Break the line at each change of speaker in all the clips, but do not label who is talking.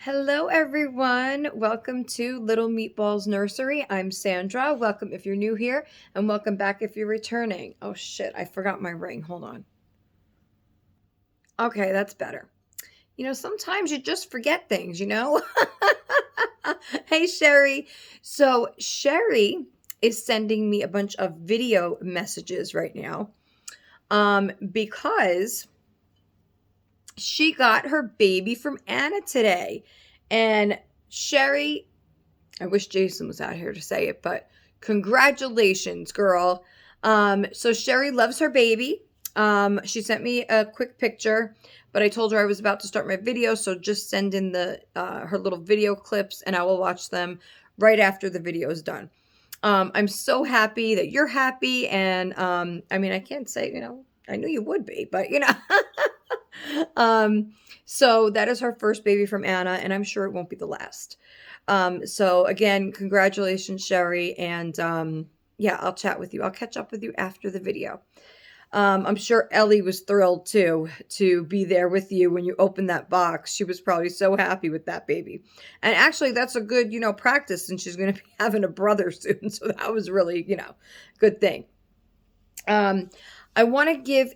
Hello, everyone. Welcome to Little Meatballs Nursery. I'm Sandra. Welcome if you're new here, and welcome back if you're returning. Oh, shit. I forgot my ring. Hold on. Okay, that's better. Sometimes you just forget things. Hey, Sherry. So, Sherry is sending me a bunch of video messages right now because she got her baby from Anna today. And Sherry, I wish Jason was out here to say it, but congratulations, girl. So Sherry loves her baby. She sent me a quick picture, but I told her I was about to start my video, so just send in the her little video clips, and I will watch them right after the video is done. I'm so happy that you're happy, and I can't say I knew you would be, but um, so that is her first baby from Anna, and I'm sure it won't be the last. So again, congratulations, Sherry. And yeah, I'll chat with you. I'll catch up with you after the video. I'm sure Ellie was thrilled too to be there with you when you opened that box. She was probably so happy with that baby. And actually, that's a good, practice, and she's going to be having a brother soon. So that was really, good thing. I want to give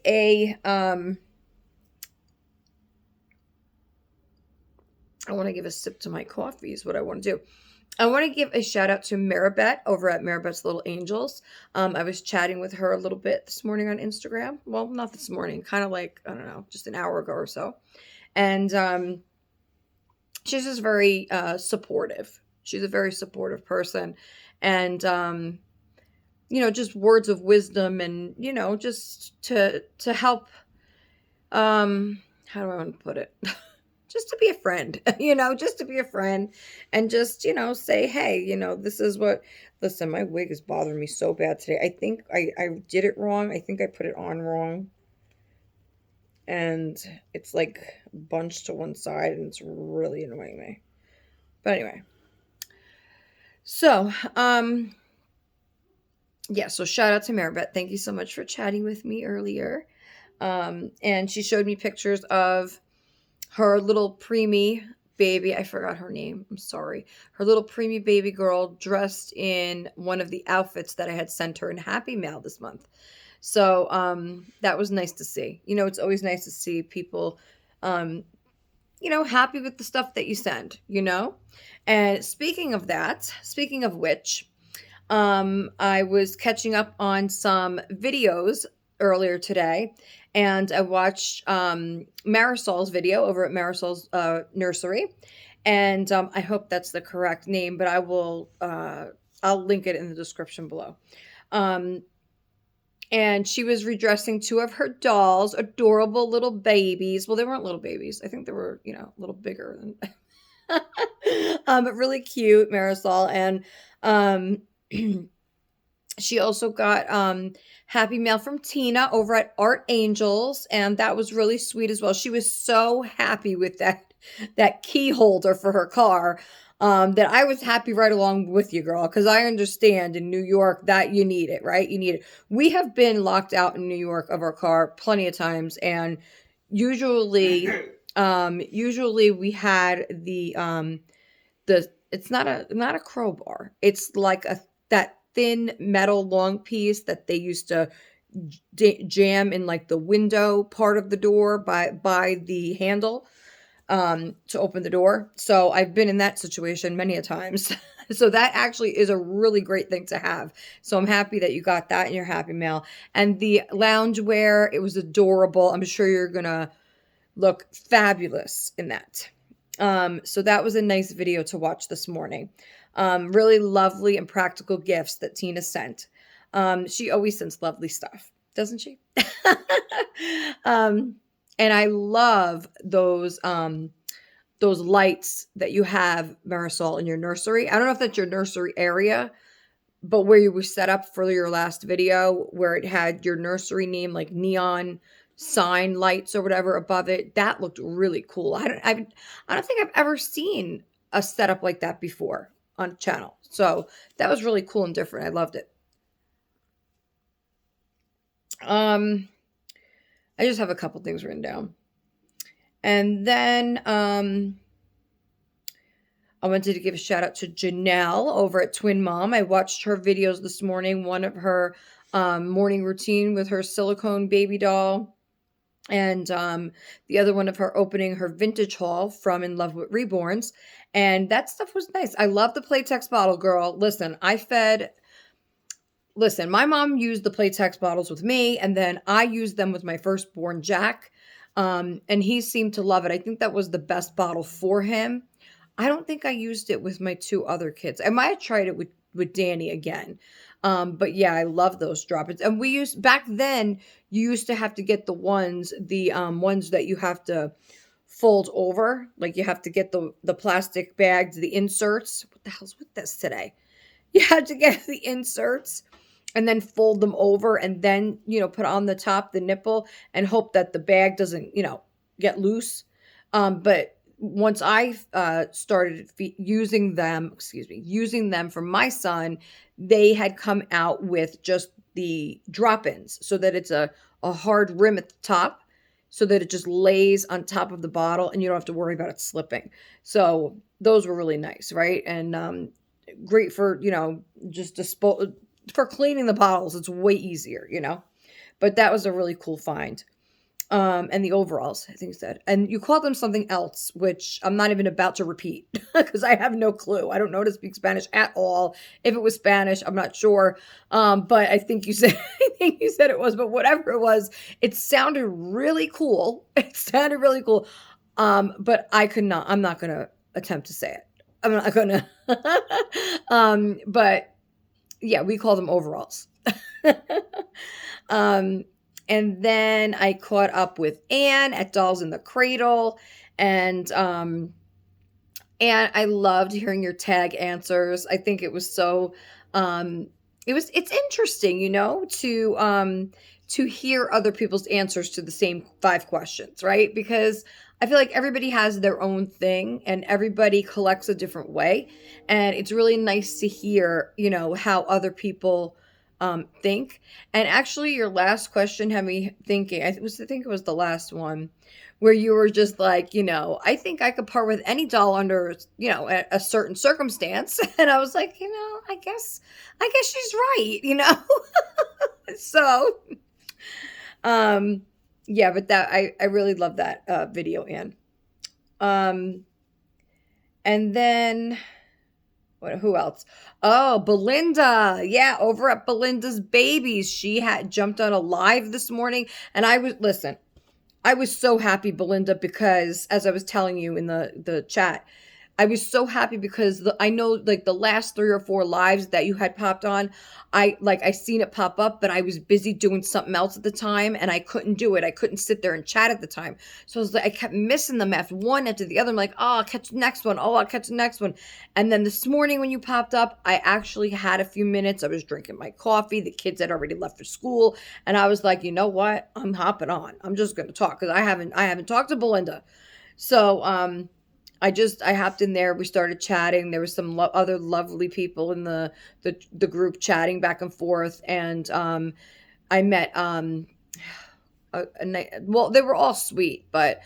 a sip to my coffee is what I want to do. I want to give a shout out to Maribeth over at Maribeth's Little Angels. I was chatting with her a little bit this morning on Instagram. Well, not this morning, kind of like, I don't know, just an hour ago or so. And she's just very supportive. She's a very supportive person. And, just words of wisdom and, just to help, how do I want to put it? Just to be a friend, just to be a friend and just, say, hey, this is what, listen, my wig is bothering me so bad today. I think I did it wrong. I think I put it on wrong. And it's like bunched to one side and it's really annoying me. But anyway. So, yeah, so shout out to Maribeth. Thank you so much for chatting with me earlier. And she showed me pictures of her little preemie baby. I forgot her name. I'm sorry. Her little preemie baby girl dressed in one of the outfits that I had sent her in Happy Mail this month. So that was nice to see. It's always nice to see people, happy with the stuff that you send, And speaking of which, I was catching up on some videos earlier today, and I watched Marisol's video over at Marisol's nursery, and I hope that's the correct name, but I'll link it in the description below. And she was redressing two of her dolls, adorable little babies. Well, they weren't little babies. I think they were, a little bigger than but really cute, Marisol. And she also got Happy Mail from Tina over at Art Angels, and that was really sweet as well. She was so happy with that key holder for her car, that I was happy right along with you, girl, because I understand in New York that you need it, right? You need it. We have been locked out in New York of our car plenty of times, and usually we had the it's not a crowbar. It's like that thin metal long piece that they used to jam in like the window part of the door by the handle to open the door. So I've been in that situation many a times. So that actually is a really great thing to have. So I'm happy that you got that in your Happy Mail. And the loungewear, it was adorable. I'm sure you're gonna look fabulous in that. So that was a nice video to watch this morning. Really lovely and practical gifts that Tina sent. She always sends lovely stuff, doesn't she? And I love those lights that you have, Marisol, in your nursery. I don't know if that's your nursery area, but where you were set up for your last video, where it had your nursery name, like neon sign lights or whatever above it. That looked really cool. I don't think I've ever seen a setup like that before on channel. So that was really cool and different. I loved it. I just have a couple things written down. And then I wanted to give a shout out to Janelle over at Twin Mom. I watched her videos this morning, one of her morning routine with her silicone baby doll, and the other one of her opening her vintage haul from In Love with Reborns. And that stuff was nice. I love the Playtex bottle, girl. Listen, my mom used the Playtex bottles with me, and then I used them with my firstborn, Jack. And he seemed to love it. I think that was the best bottle for him. I don't think I used it with my two other kids. I might have tried it with Danny again. But yeah, I love those drop-ins. And we used back then, you used to have to get the ones that you have to fold over. Like you have to get the plastic bags, the inserts. What the hell's with this today? You had to get the inserts and then fold them over and then, put on the top the nipple and hope that the bag doesn't, get loose. But once I started using them for my son, they had come out with just the drop-ins so that it's a hard rim at the top so that it just lays on top of the bottle and you don't have to worry about it slipping. So those were really nice, right? And great for, just for cleaning the bottles. It's way easier, but that was a really cool find. And the overalls, I think you said, and you called them something else, which I'm not even about to repeat because I have no clue. I don't know how to speak Spanish at all. If it was Spanish, I'm not sure. But I think you said, it was, but whatever it was, it sounded really cool. It sounded really cool. But I'm not going to attempt to say it. I'm not going to, but yeah, we call them overalls. And then I caught up with Anne at Dolls in the Cradle, and I loved hearing your tag answers. I think it was so it's interesting, to hear other people's answers to the same 5 questions, right? Because I feel like everybody has their own thing and everybody collects a different way. And it's really nice to hear, how other people think. And actually your last question had me thinking, I think it was the last one where you were just like, I think I could part with any doll under, a certain circumstance. And I was like, I guess she's right, So, yeah, but that, I really love that, video, Anne. And then who else? Oh, Belinda. Yeah, over at Belinda's Babies. She had jumped on a live this morning. And I was so happy, Belinda, because as I was telling you in the chat, I was so happy because I know like the last 3 or 4 lives that you had popped on, I seen it pop up, but I was busy doing something else at the time and I couldn't do it. I couldn't sit there and chat at the time. So I was like, I kept missing them after one after the other. I'm like, oh, I'll catch the next one. Oh, I'll catch the next one. And then this morning when you popped up, I actually had a few minutes. I was drinking my coffee. The kids had already left for school. And I was like, you know what? I'm hopping on. I'm just going to talk because I haven't talked to Belinda. So, I hopped in there. We started chatting. There was some other lovely people in the group chatting back and forth. And I met well, they were all sweet, but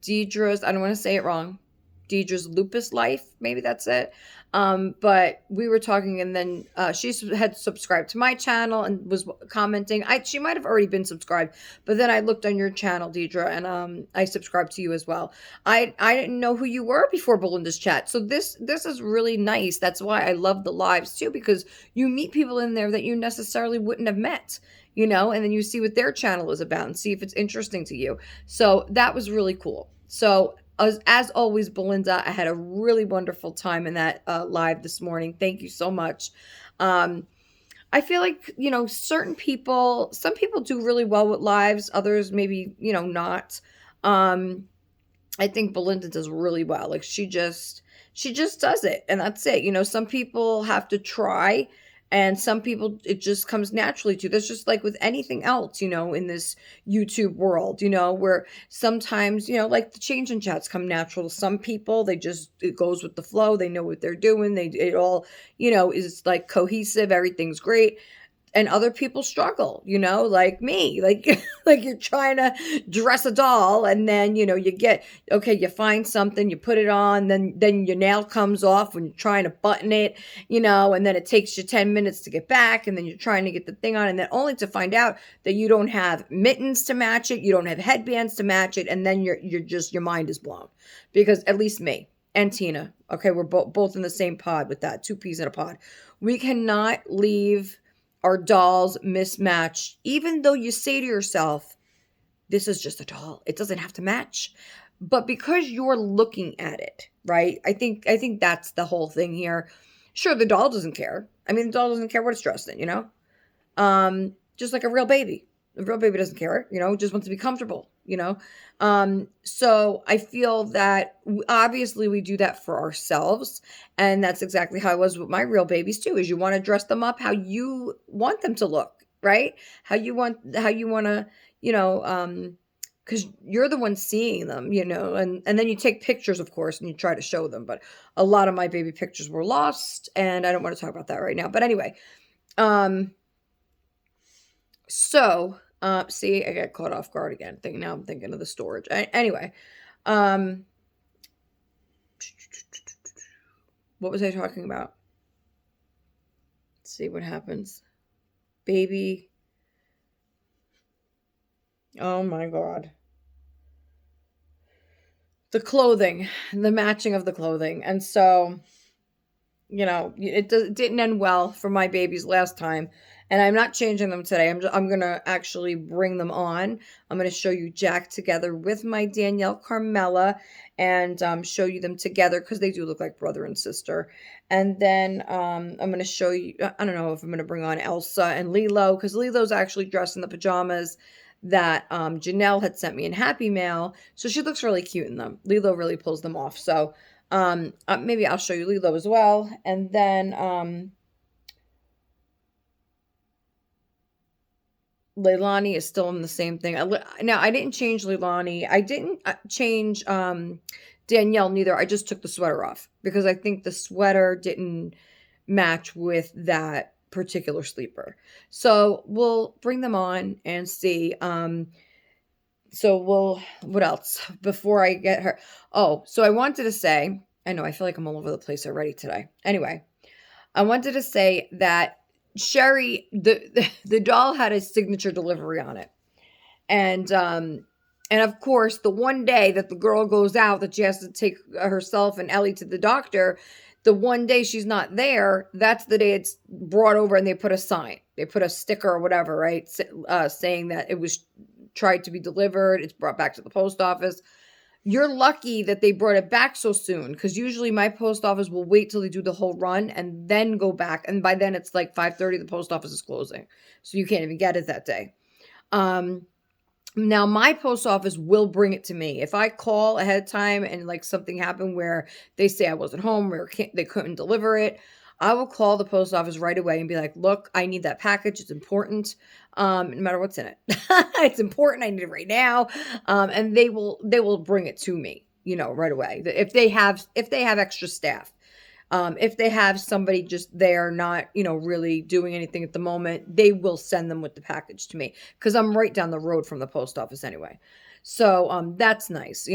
Deidre's, I don't want to say it wrong, Deidre's Lupus Life, maybe that's it. But we were talking, and then she had subscribed to my channel and was commenting. She might have already been subscribed, but then I looked on your channel, Deidre, and I subscribed to you as well. I didn't know who you were before Belinda's chat, so this is really nice. That's why I love the lives too, because you meet people in there that you necessarily wouldn't have met, and then you see what their channel is about and see if it's interesting to you. So that was really cool. So as always, Belinda, I had a really wonderful time in that live this morning. Thank you so much. I feel like, some people do really well with lives. Others maybe, not. I think Belinda does really well. Like she just does it, and that's it. Some people have to try, and some people it just comes naturally to. That's just like with anything else, in this YouTube world, where sometimes, like the change in chats come natural to some people. It goes with the flow. They know what they're doing. It all, is like cohesive. Everything's great. and other people struggle, like me, like like you're trying to dress a doll, and then you find something, you put it on, then your nail comes off when you're trying to button it, and then it takes you 10 minutes to get back, and then you're trying to get the thing on, and then only to find out that you don't have mittens to match it, you don't have headbands to match it, and then your mind is blown. Because at least me and Tina, okay, we're both in the same pod with that, two peas in a pod. We cannot leave our dolls mismatched, even though you say to yourself, this is just a doll, it doesn't have to match. But because you're looking at it, right? I think that's the whole thing here. Sure, the doll doesn't care. I mean, the doll doesn't care what it's dressed in, just like a real baby. A real baby doesn't care, just wants to be comfortable, So I feel that obviously we do that for ourselves. And that's exactly how I was with my real babies too, is you want to dress them up how you want them to look, right? How you want to, because you're the one seeing them, and then you take pictures, of course, and you try to show them. But a lot of my baby pictures were lost, and I don't want to talk about that right now. But anyway, so, see, I got caught off guard again. Now I'm thinking of the storage. Anyway, what was I talking about? Let's see what happens. Baby. Oh my God. The clothing, the matching of the clothing. And so, it didn't end well for my babies last time. And I'm not changing them today. I'm going to actually bring them on. I'm going to show you Jack together with my Danielle Carmela and show you them together because they do look like brother and sister. And then I'm going to show you, I don't know if I'm going to bring on Elsa and Lilo, because Lilo's actually dressed in the pajamas that Janelle had sent me in Happy Mail. So she looks really cute in them. Lilo really pulls them off. So maybe I'll show you Lilo as well. And then Leilani is still in the same thing. Now, I didn't change Leilani. I didn't change Danielle neither. I just took the sweater off because I think the sweater didn't match with that particular sleeper. So we'll bring them on and see. What else before I get her? Oh, so I wanted to say, I know, I feel like I'm all over the place already today. Anyway, I wanted to say that Sherry, the doll had a signature delivery on it. And of course, the one day that the girl goes out, that she has to take herself and Ellie to the doctor, the one day she's not there, that's the day it's brought over and they put a sign. They put a sticker or whatever, right? Saying that it was tried to be delivered. It's brought back to the post office. You're lucky that they brought it back so soon, because usually my post office will wait till they do the whole run and then go back. And by then it's like 5:30, the post office is closing. So you can't even get it that day. Now my post office will bring it to me. If I call ahead of time and like something happened where they say I wasn't home or they couldn't deliver it, I will call the post office right away and be like, look, I need that package. It's important. No matter what's in it. It's important. I need it right now. And they will bring it to me, right away. If they have extra staff, if they have somebody just there, not, really doing anything at the moment, they will send them with the package to me because I'm right down the road from the post office anyway. So, that's nice,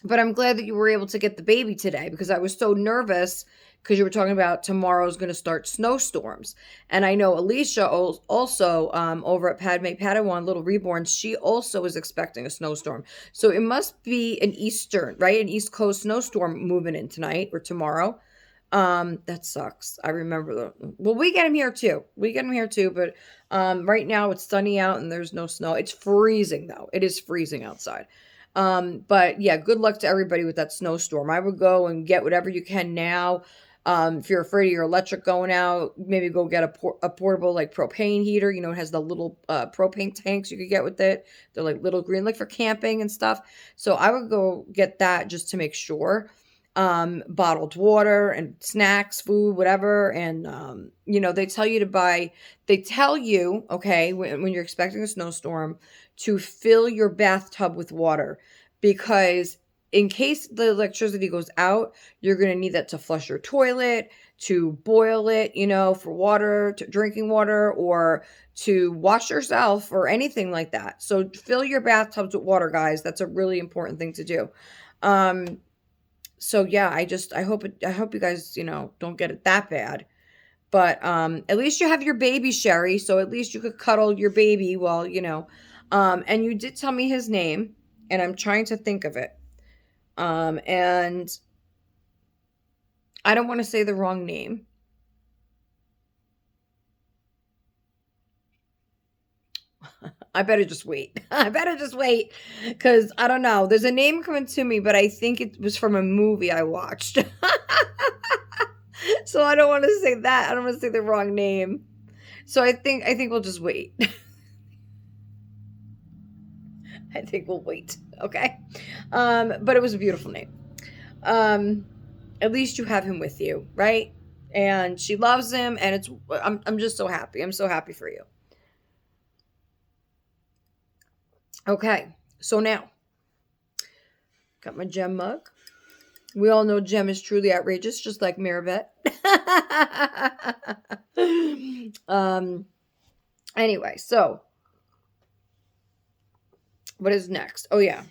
but I'm glad that you were able to get the baby today, because I was so nervous because you were talking about tomorrow's going to start snowstorms. And I know Alicia also over at Padme Padawan, Little Reborn, she also is expecting a snowstorm. So it must be an East Coast snowstorm moving in tonight or tomorrow. That sucks. I remember we get them here too. But right now it's sunny out and there's no snow. It's freezing though. It is freezing outside. But yeah, good luck to everybody with that snowstorm. I would go and get whatever you can now. If you're afraid of your electric going out, maybe go get a portable like propane heater. It has the little propane tanks you could get with it. They're like little green, like for camping and stuff. So I would go get that just to make sure. Bottled water and snacks, food, whatever. And, they tell you, okay, when you're expecting a snowstorm, to fill your bathtub with water, because in case the electricity goes out, you're going to need that to flush your toilet, to boil it, for water, to drinking water, or to wash yourself or anything like that. So fill your bathtubs with water, guys. That's a really important thing to do. So yeah, I hope you guys, don't get it that bad. But at least you have your baby, Sherry, so at least you could cuddle your baby while, and you did tell me his name, and I'm trying to think of it. And I don't want to say the wrong name. I better just wait. I better just wait because I don't know. There's a name coming to me, but I think it was from a movie I watched. So I don't want to say that. I don't want to say the wrong name. So I think we'll just wait. I think we'll wait. Okay. But it was a beautiful name. At least you have him with you, right? And she loves him, and I'm just so happy. I'm so happy for you. Okay, so now got my gem mug. We all know Gem is truly outrageous, just like Mirabette. Anyway, so what is next? Oh yeah.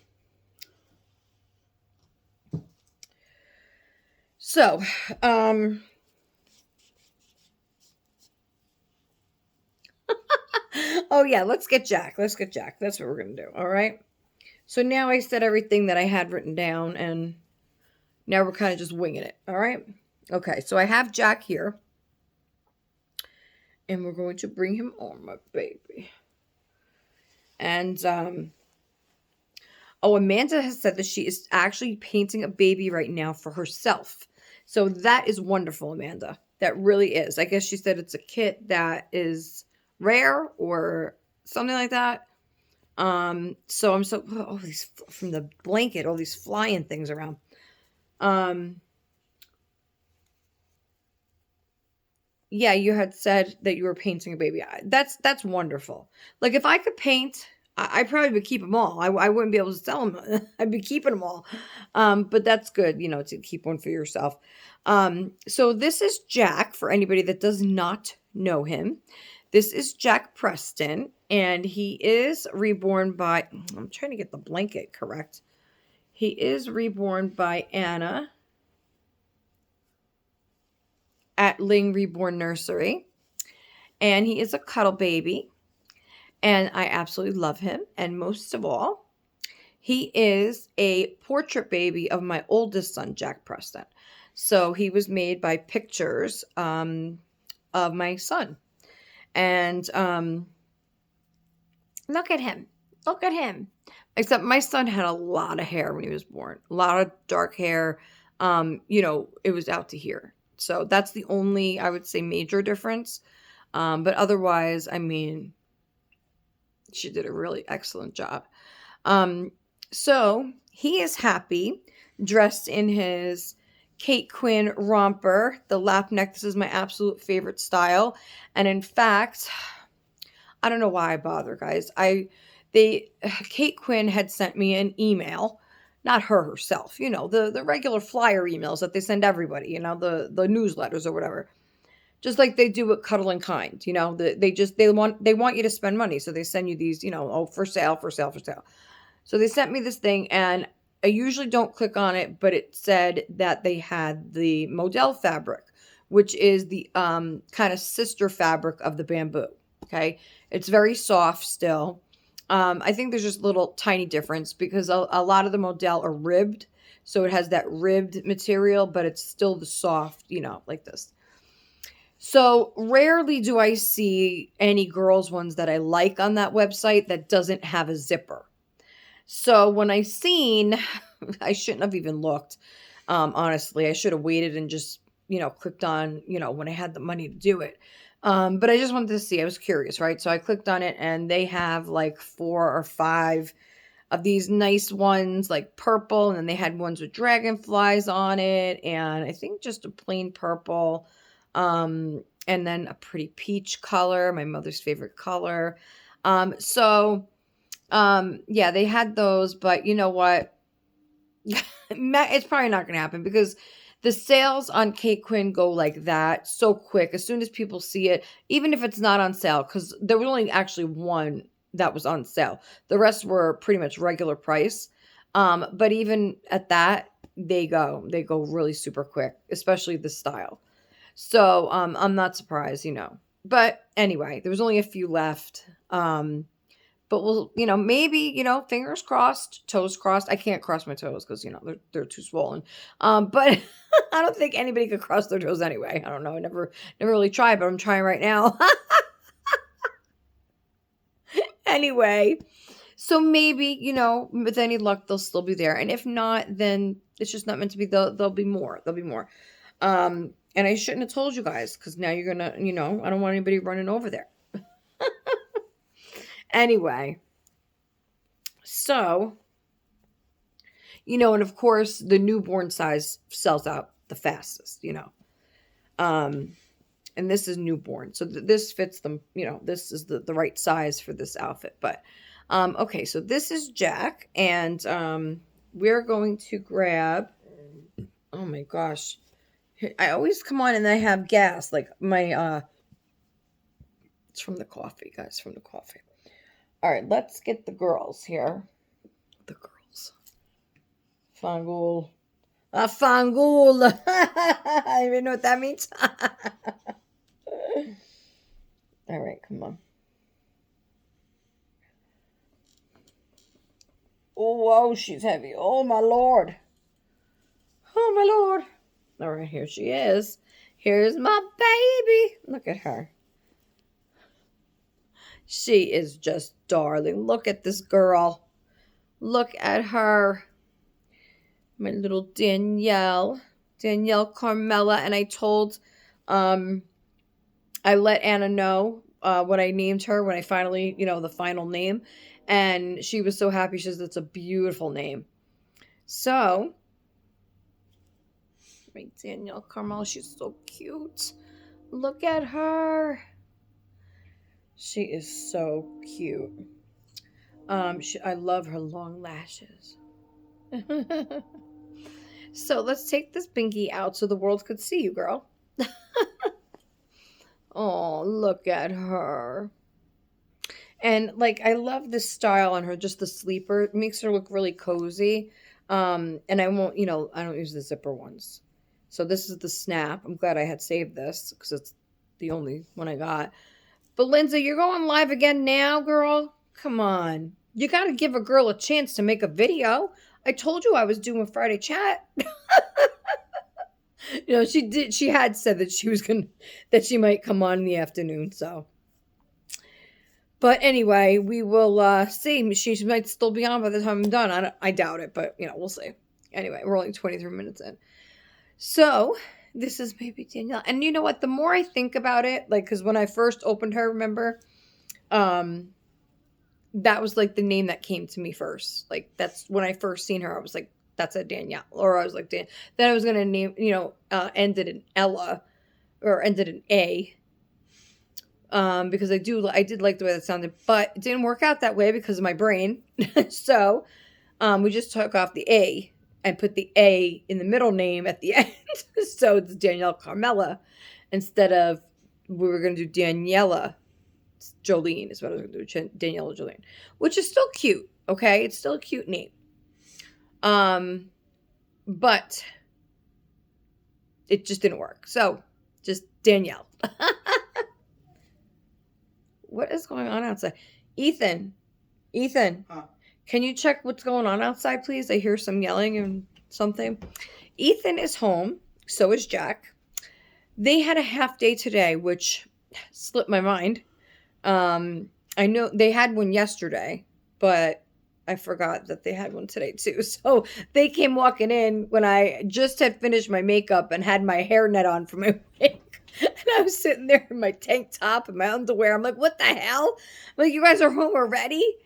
So, oh yeah, let's get Jack. Let's get Jack. That's what we're gonna do. All right. So now I said everything that I had written down, and now we're kind of just winging it. All right. Okay. So I have Jack here, and we're going to bring him on, my baby. And oh, Amanda has said that she is actually painting a baby right now for herself. So that is wonderful, Amanda. That really is. I guess she said it's a kit that is rare or something like that. So I'm so, oh, these from the blanket, all these flying things around. Yeah, you had said that you were painting a baby. That's wonderful. Like if I could paint, I probably would keep them all. I wouldn't be able to sell them. I'd be keeping them all. But that's good, to keep one for yourself. So this is Jack, for anybody that does not know him. This is Jack Preston, and he is reborn by, I'm trying to get the blanket correct. He is reborn by Anna at Ling Reborn Nursery, and he is a cuddle baby, and I absolutely love him. And most of all, he is a portrait baby of my oldest son, Jack Preston. So he was made by pictures of my son. And look at him. Look at him. Except my son had a lot of hair when he was born. A lot of dark hair. It was out to here. So that's the only, I would say, major difference. But otherwise, I mean, she did a really excellent job. So he is happy, dressed in his Kate Quinn romper. The lap neck, this is my absolute favorite style. And in fact, I don't know why I bother, guys. Kate Quinn had sent me an email, not her herself, the regular flyer emails that they send everybody, the newsletters or whatever. Just like they do with Cuddle and Kind, they want you to spend money. So they send you these, for sale, for sale, for sale. So they sent me this thing, and I usually don't click on it, but it said that they had the modal fabric, which is the kind of sister fabric of the bamboo. Okay. It's very soft still. I think there's just a little tiny difference because a lot of the modal are ribbed. So it has that ribbed material, but it's still the soft, like this. So rarely do I see any girls ones that I like on that website that doesn't have a zipper. So when I seen, I shouldn't have even looked. Honestly, I should have waited and just, clicked on, when I had the money to do it. But I just wanted to see, I was curious, right? So I clicked on it, and they have like 4 or 5 of these nice ones, like purple. And then they had ones with dragonflies on it. And I think just a plain purple. And then a pretty peach color, my mother's favorite color. Yeah, they had those, but you know what? It's probably not going to happen because The sales on Kate Quinn go like that so quick. As soon as people see it, even if it's not on sale, because there was only actually one that was on sale. The rest were pretty much regular price. But even at that, they go really super quick, especially the style. So I'm not surprised, But anyway, there was only a few left. But we'll, maybe, fingers crossed, toes crossed. I can't cross my toes because, they're too swollen. But I don't think anybody could cross their toes anyway. I don't know. I never really tried, but I'm trying right now. Anyway, so maybe, with any luck, they'll still be there. And if not, then it's just not meant to be. There'll be more. There'll be more. And I shouldn't have told you guys because now you're going to, I don't want anybody running over there. Anyway, so, and of course, the newborn size sells out the fastest, and this is newborn. So this fits them, this is the right size for this outfit. But, okay, so this is Jack, and we're going to grab, oh my gosh, I always come on and I have gas, like my, it's from the coffee, guys, from the coffee. All right, let's get the girls here. The girls. Fangul. Fangul. I even know what that means. All right, come on. Oh, whoa, she's heavy. Oh, my Lord. Oh, my Lord. All right, here she is. Here's my baby. Look at her. She is just darling. Look at this girl. Look at her. My little Danielle Carmela. And I told, I let Anna know what I named her when I finally, the final name. And she was so happy. She says, that's a beautiful name. So, my Danielle Carmela, she's so cute. Look at her. She is so cute. I love her long lashes. So let's take this binky out so the world could see you, girl. Oh, look at her. And I love this style on her, just the sleeper. It makes her look really cozy. And I won't, I don't use the zipper ones. So this is the snap. I'm glad I had saved this because it's the only one I got. But Lindsay, you're going live again now, girl? Come on. You got to give a girl a chance to make a video. I told you I was doing Friday chat. She had said that that she might come on in the afternoon, so. But anyway, we will see. She might still be on by the time I'm done. I doubt it, but, we'll see. Anyway, we're only 23 minutes in. So, this is maybe Danielle. And you know what? The more I think about it, because when I first opened her, remember, that was the name that came to me first. That's when I first seen her. I was like, that's a Danielle. Or I was like, Dan. Then I was going to name, ended in Ella or ended in A. Because I did like the way that sounded, but it didn't work out that way because of my brain. So, we just took off the A and put the A in the middle name at the end. So it's Danielle Carmela instead of, we were going to do Daniela Jolene is what I was going to do. Daniela Jolene, which is still cute. Okay. It's still a cute name. But it just didn't work. So just Danielle. What is going on outside? Ethan, huh? Can you check what's going on outside, please? I hear some yelling and something. Ethan is home. So is Jack. They had a half day today, which slipped my mind. I know they had one yesterday, but I forgot that they had one today too. So they came walking in when I just had finished my makeup and had my hairnet on for my wig. And I was sitting there in my tank top and my underwear. I'm like, what the hell? I'm like, you guys are home already?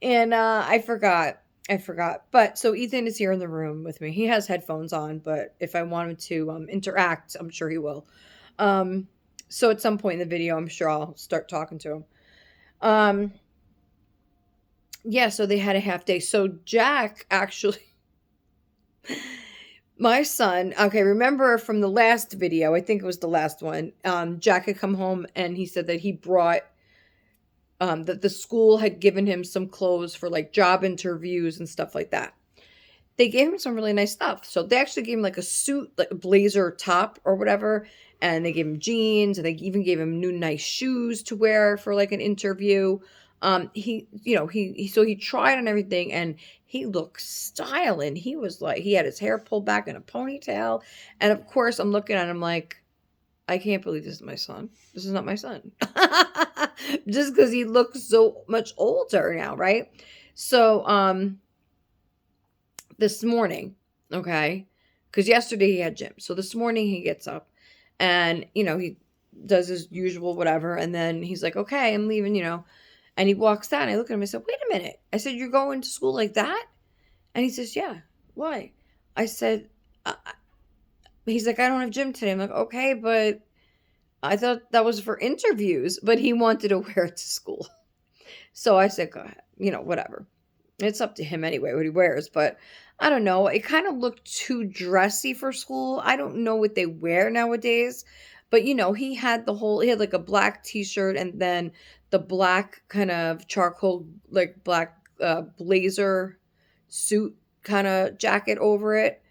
And I forgot. But so Ethan is here in the room with me. He has headphones on, but if I wanted to interact, I'm sure he will. So at some point in the video, I'm sure I'll start talking to him. Yeah, so they had a half day. So Jack actually, My son, okay, remember from the last video, I think it was the last one, Jack had come home and he said that he brought, that the school had given him some clothes for like job interviews and stuff like that. They gave him some really nice stuff. So they actually gave him like a suit, like a blazer top or whatever. And they gave him jeans and they even gave him new nice shoes to wear for like an interview. So he tried on everything and he looked styling. He was like, he had his hair pulled back in a ponytail. And of course, I'm looking at him like, I can't believe this is my son. This is not my son. Just because he looks so much older now, right? So, this morning, okay, because yesterday he had gym. So this morning he gets up and, he does his usual whatever. And then he's like, okay, I'm leaving, and he walks out and I look at him and I said, wait a minute. I said, you're going to school like that? And he says, yeah. Why? I said, he's like, I don't have gym today. I'm like, okay, but I thought that was for interviews, but he wanted to wear it to school. So I said, go ahead, whatever. It's up to him anyway what he wears, but I don't know. It kind of looked too dressy for school. I don't know what they wear nowadays, but he had like a black t-shirt and then the black kind of charcoal, like black blazer suit kind of jacket over it.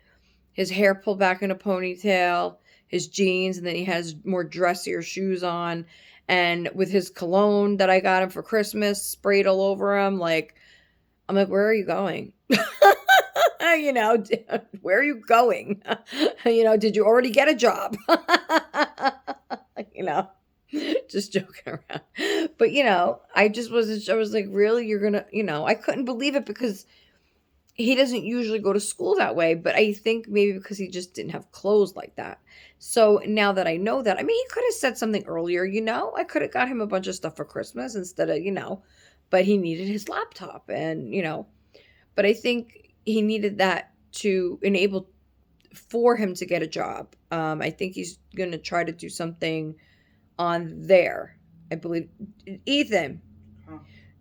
His hair pulled back in a ponytail, his jeans, and then he has more dressier shoes on. And with his cologne that I got him for Christmas sprayed all over him, like, I'm like, where are you going? Where are you going? Did you already get a job? Just joking around. But, I was like, really? You're going to, I couldn't believe it because he doesn't usually go to school that way, but I think maybe because he just didn't have clothes like that. So now that I know that, I mean, he could have said something earlier, I could have got him a bunch of stuff for Christmas instead of, but he needed his laptop and, but I think he needed that to enable for him to get a job. I think he's going to try to do something on there. I believe. Ethan,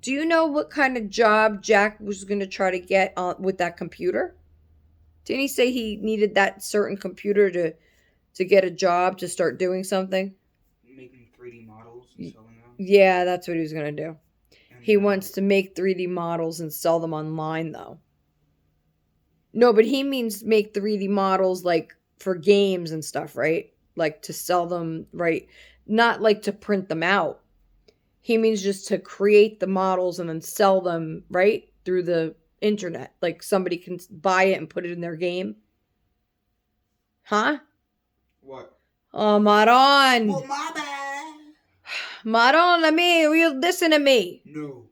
do you know what kind of job Jack was going to try to get on with that computer? Didn't he say he needed that certain computer to get a job, to start doing something?
Making 3D models and selling them?
Yeah, that's what he was going to do. He wants to make 3D models and sell them online, though. No, but he means make 3D models like for games and stuff, right? Like to sell them, right? Not like to print them out. He means just to create the models and then sell them, right? Through the internet. Like somebody can buy it and put it in their game. Huh?
What?
Oh, Maron.
Well, my bad.
Maron, you listen to me.
No.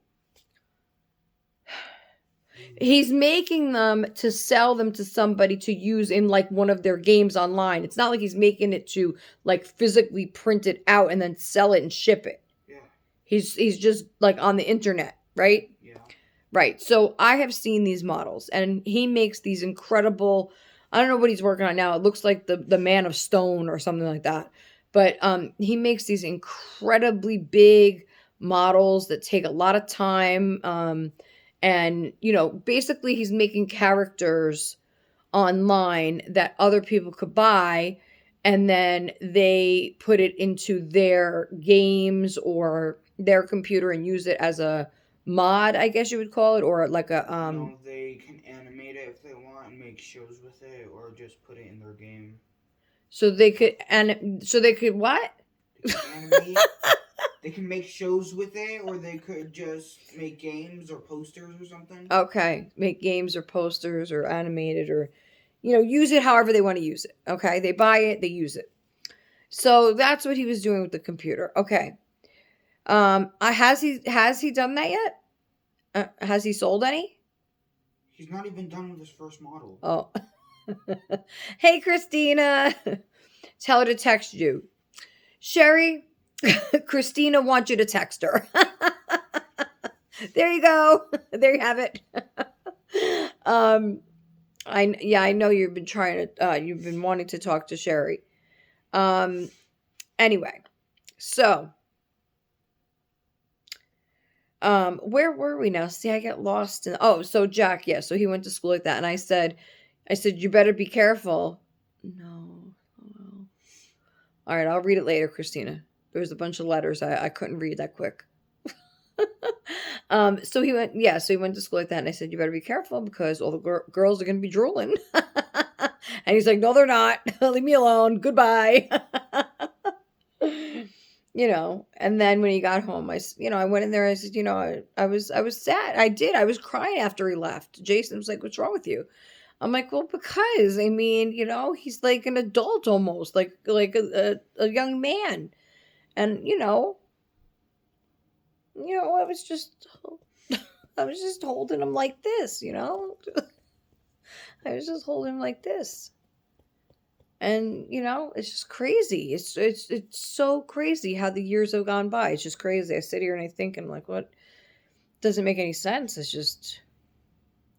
He's making them to sell them to somebody to use in like one of their games online. It's not like he's making it to like physically print it out and then sell it and ship it.
Yeah.
He's just like on the internet, right?
Yeah.
Right. So I have seen these models and he makes these incredible, I don't know what he's working on now. It looks like the Man of Stone or something like that. But he makes these incredibly big models that take a lot of time. And, basically he's making characters online that other people could buy. And then they put it into their games or their computer and use it as a mod, I guess you would call it. Or like a...
No, they can animate it if they want and make shows with it or just put it in their game.
So they could... what?
They can animate. They can make shows with it, or they could just make games or posters or something.
Okay. Make games or posters or animated or, use it however they want to use it. Okay. They buy it, they use it. So that's what he was doing with the computer. Okay. Has he done that yet? Has he sold any?
He's not even done with his first model.
Oh. Hey, Christina. Tell her to text you. Sherry, Christina wants you to text her. There you go. There you have it. I know you've been trying to, you've been wanting to talk to Sherry. Anyway, so, where were we now? See, I get lost in, so Jack, yeah, so he went to school like that. And I said, I said, you better be careful. No. Oh. All right, I'll read it later, Christina. There was a bunch of letters I couldn't read that quick. So he went, yeah, so he went to school like that, and I said, you better be careful because all the girls are going to be drooling. And he's like, no, they're not. Leave me alone. Goodbye. And then when he got home, I went in there. I said, I was sad. I was crying after he left. Jason was like, what's wrong with you? I'm like, well, because I mean, he's like an adult almost, like a young man, and I was just, I was just holding him like this, I was just holding him like this. And it's just crazy. It's so crazy how the years have gone by. It's just crazy. I sit here and I think, I'm like, what? Doesn't make any sense. It's just,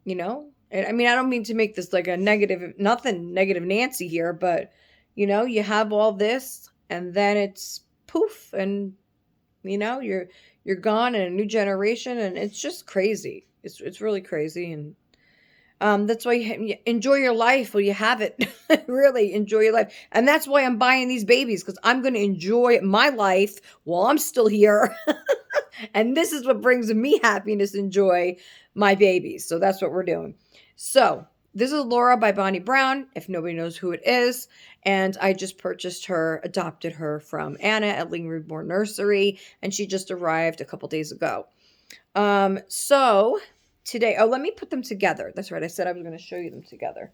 And I mean, I don't mean to make this like a negative, nothing negative Nancy here, but you have all this, and then it's poof, and you're gone, and a new generation, and it's just crazy. It's really crazy, and that's why you enjoy your life while you have it. Really enjoy your life. And that's why I'm buying these babies, because I'm going to enjoy my life while I'm still here. And this is what brings me happiness, enjoy my babies. So that's what we're doing. So this is Laura by Bonnie Brown, if nobody knows who it is. And I just adopted her from Anna at Reborn Nursery. And she just arrived a couple days ago. So today, let me put them together. That's right. I said I was going to show you them together.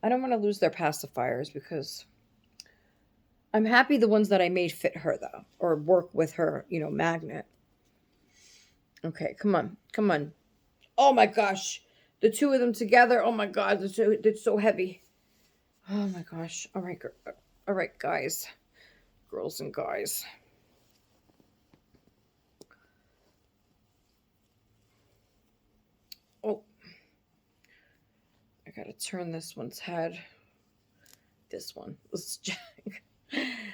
I don't want to lose their pacifiers because I'm happy the ones that I made fit her, though, or work with her, magnet. Okay, come on. Come on. Oh my gosh. The two of them together. Oh my God. They're so heavy. Oh my gosh. All right. All right, guys. Girls and guys. Oh. I gotta turn this one's head. This one. Let's check.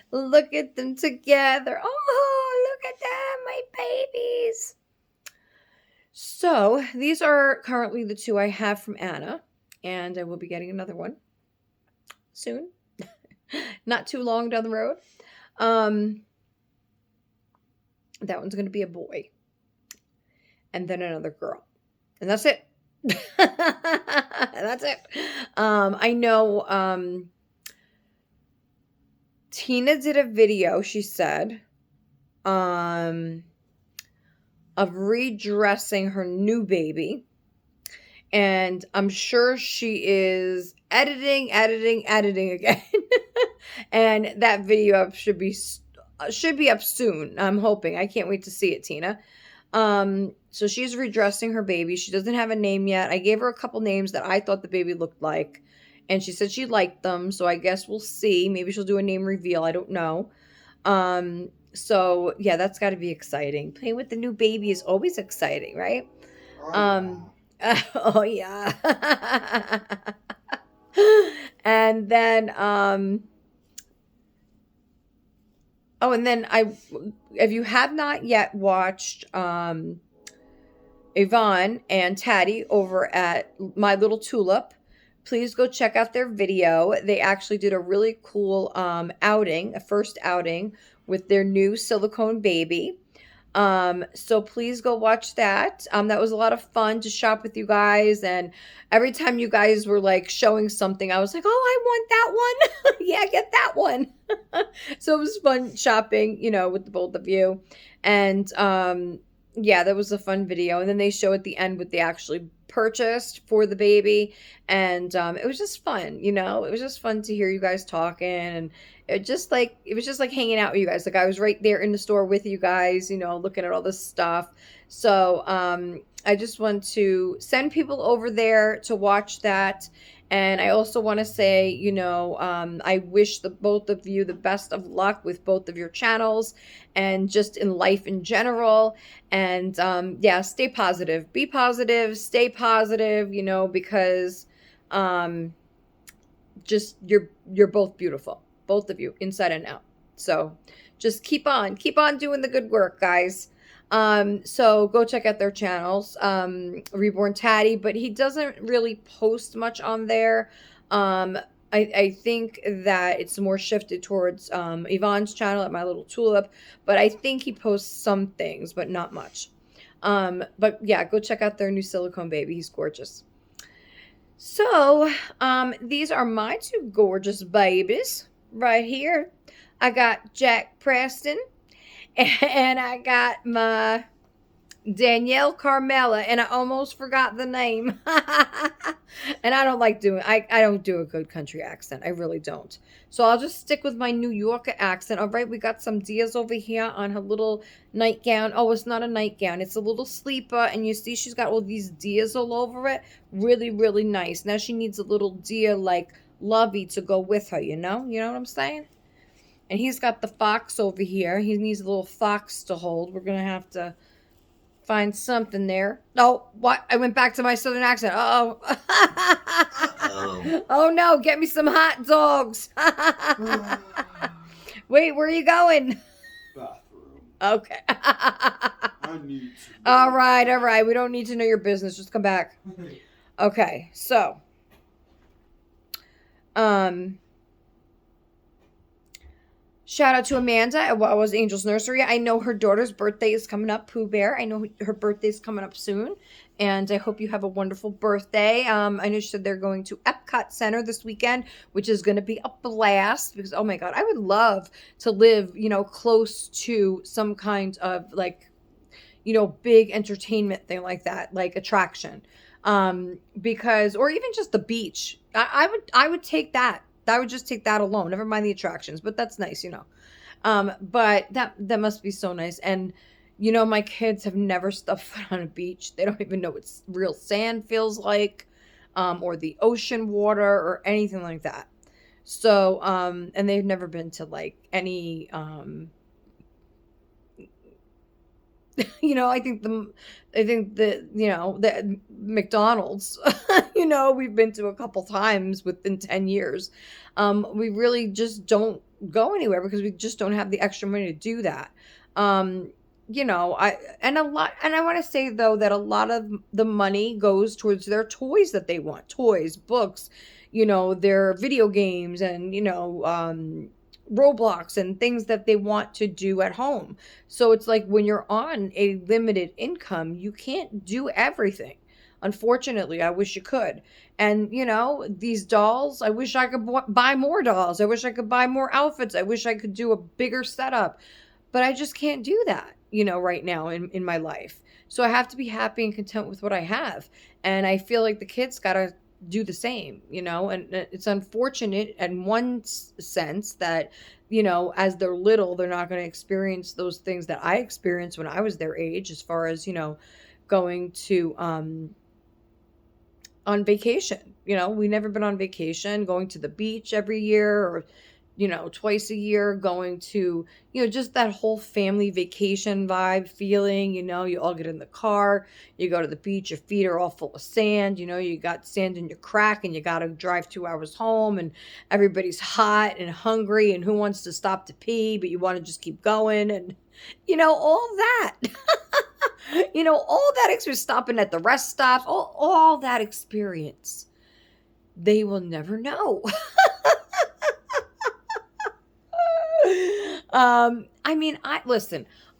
Look at them together. Oh, look at them, my babies. So these are currently the two I have from Anna, and I will be getting another one soon. Not too long down the road. That one's going to be a boy, and then another girl, and that's it. That's it. I know Tina did a video, she said, of redressing her new baby. And I'm sure she is editing again. And that video should be up soon. I'm hoping. I can't wait to see it, Tina. So she's redressing her baby. She doesn't have a name yet. I gave her a couple names that I thought the baby looked like, and she said she liked them. So I guess we'll see. Maybe she'll do a name reveal. I don't know. So yeah, that's got to be exciting. Playing with the new baby is always exciting, right? Oh yeah. And then and then if you have not yet watched Yvonne and Taddy over at My Little Tulip, please go check out their video. They actually did a really cool outing, a first outing with their new silicone baby. So please go watch that. That was a lot of fun to shop with you guys, and every time you guys were like showing something, I was like, oh, I want that one. Yeah, get that one. So it was fun shopping, with the both of you. And yeah, that was a fun video. And then they show at the end what they actually purchased for the baby, and it was just fun. It was just fun to hear you guys talking, and it was just like hanging out with you guys. Like I was right there in the store with you guys, looking at all this stuff. So I just want to send people over there to watch that. And I also want to say, I wish the both of you the best of luck with both of your channels and just in life in general. And yeah, stay positive, be positive, stay positive, because just you're both beautiful, both of you, inside and out. So just keep on doing the good work, guys. So go check out their channels, Reborn Tatty, but he doesn't really post much on there. Um, I think that it's more shifted towards Yvonne's channel at My Little Tulip, but I think he posts some things, but not much. But yeah, go check out their new silicone baby. He's gorgeous. So, these are my two gorgeous babies right here. I got Jack Preston and I got my Danielle Carmela, and I almost forgot the name. And I don't like doing I don't do a good country accent. I really don't. So I'll just stick with my New Yorker accent. All right, we got some Diaz over here on her little nightgown. Oh, it's not a nightgown. It's a little sleeper, and you see she's got all these Diaz all over it. Really, really nice. Now she needs a little deer like lovey to go with her, you know? You know what I'm saying? And he's got the fox over here. He needs a little fox to hold. We're gonna have to find something there. Oh, what? I went back to my southern accent. Oh. Oh no, get me some hot dogs. Wait, where are you going?
Bathroom.
Okay.
I need to.
All right. We don't need to know your business. Just come back. Okay, so shout out to Amanda at What Was Angel's Nursery. I know her daughter's birthday is coming up, Pooh Bear. I know her birthday's coming up soon. And I hope you have a wonderful birthday. I know she said they're going to Epcot Center this weekend, which is going to be a blast. Because, oh my God, I would love to live, close to some kind of big entertainment thing like that, like attraction. Because, or even just the beach. I would take that. I would just take that alone. Never mind the attractions, but that's nice, But that must be so nice. And my kids have never stepped foot on a beach. They don't even know what real sand feels like, or the ocean water or anything like that. So, and they've never been to like any, I think the McDonald's, we've been to a couple times within 10 years. We really just don't go anywhere because we just don't have the extra money to do that. I want to say though that a lot of the money goes towards their toys that they want, toys, books, their video games and, Roblox and things that they want to do at home. So it's like when you're on a limited income, you can't do everything. Unfortunately, I wish you could. And, these dolls, I wish I could buy more dolls. I wish I could buy more outfits. I wish I could do a bigger setup. But I just can't do that, right now in my life. So I have to be happy and content with what I have. And I feel like the kids got to do the same, and it's unfortunate in one sense that, as they're little, they're not going to experience those things that I experienced when I was their age, as far as, going to, on vacation. We never been on vacation, going to the beach every year or, twice a year, going to, just that whole family vacation vibe feeling, you all get in the car, you go to the beach, your feet are all full of sand, you got sand in your crack and you got to drive 2 hours home and everybody's hot and hungry and who wants to stop to pee, but you want to just keep going and, all that. All that experience, stopping at the rest stops, all that experience, they will never know.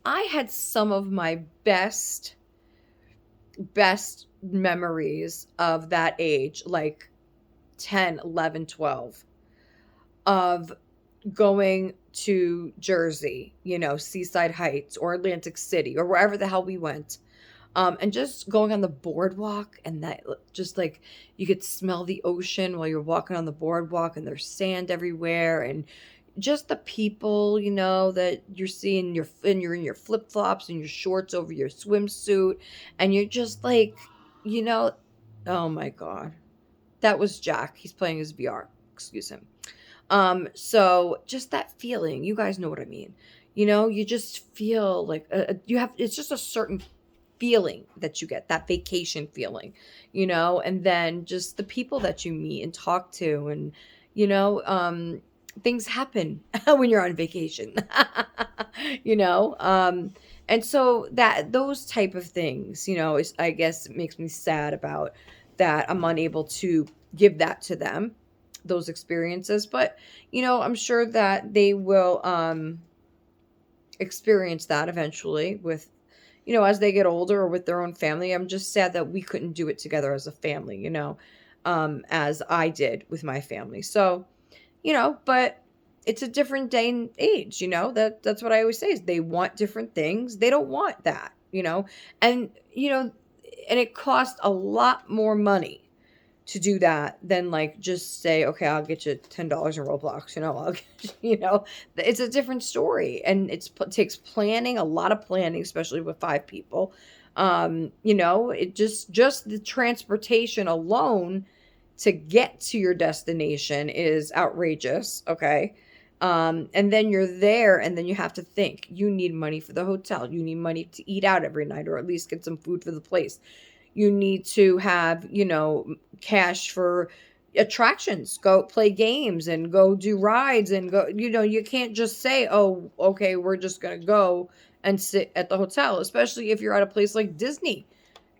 I had some of my best memories of that age, like 10, 11, 12, of going to Jersey, Seaside Heights or Atlantic City or wherever the hell we went. And just going on the boardwalk and that just like you could smell the ocean while you're walking on the boardwalk and there's sand everywhere and just the people, that you're seeing you're in your flip-flops and your shorts over your swimsuit and you're just like, oh my God. That was Jack. He's playing his VR. Excuse him. So just that feeling, you guys know what I mean. You just feel like it's just a certain feeling that you get, that vacation feeling, and then just the people that you meet and talk to and, things happen when you're on vacation, And so that those type of things, is, I guess, it makes me sad about that I'm unable to give that to them, those experiences. But I'm sure that they will experience that eventually with, as they get older or with their own family. I'm just sad that we couldn't do it together as a family, as I did with my family. So, but it's a different day and age, that's what I always say is they want different things. They don't want that, and, and it costs a lot more money to do that than like just say, okay, I'll get you $10 in Roblox, I'll get it's a different story. And takes planning, a lot of planning, especially with 5 people. It just the transportation alone to get to your destination is outrageous. Okay. And then you're there, and then you have to think you need money for the hotel, you need money to eat out every night, or at least get some food for the place. You need to have, cash for attractions, go play games and go do rides and go, you can't just say, oh, okay, we're just going to go and sit at the hotel, especially if you're at a place like Disney.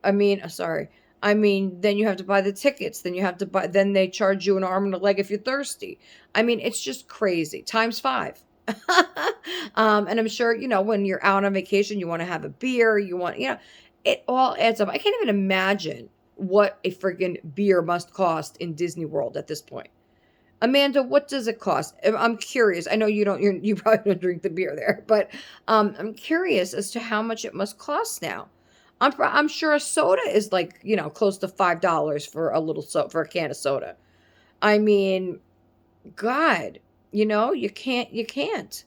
I mean, sorry. I mean, then you have to buy the tickets. Then you have to buy, then they charge you an arm and a leg if you're thirsty. I mean, it's just crazy. Times five. And I'm sure, when you're out on vacation, you want to have a beer, it all adds up. I can't even imagine what a friggin' beer must cost in Disney World at this point. Amanda, what does it cost? I'm curious. I know you probably don't drink the beer there, but I'm curious as to how much it must cost now. I'm sure a soda is like, close to $5 for for a can of soda. I mean, God, you can't.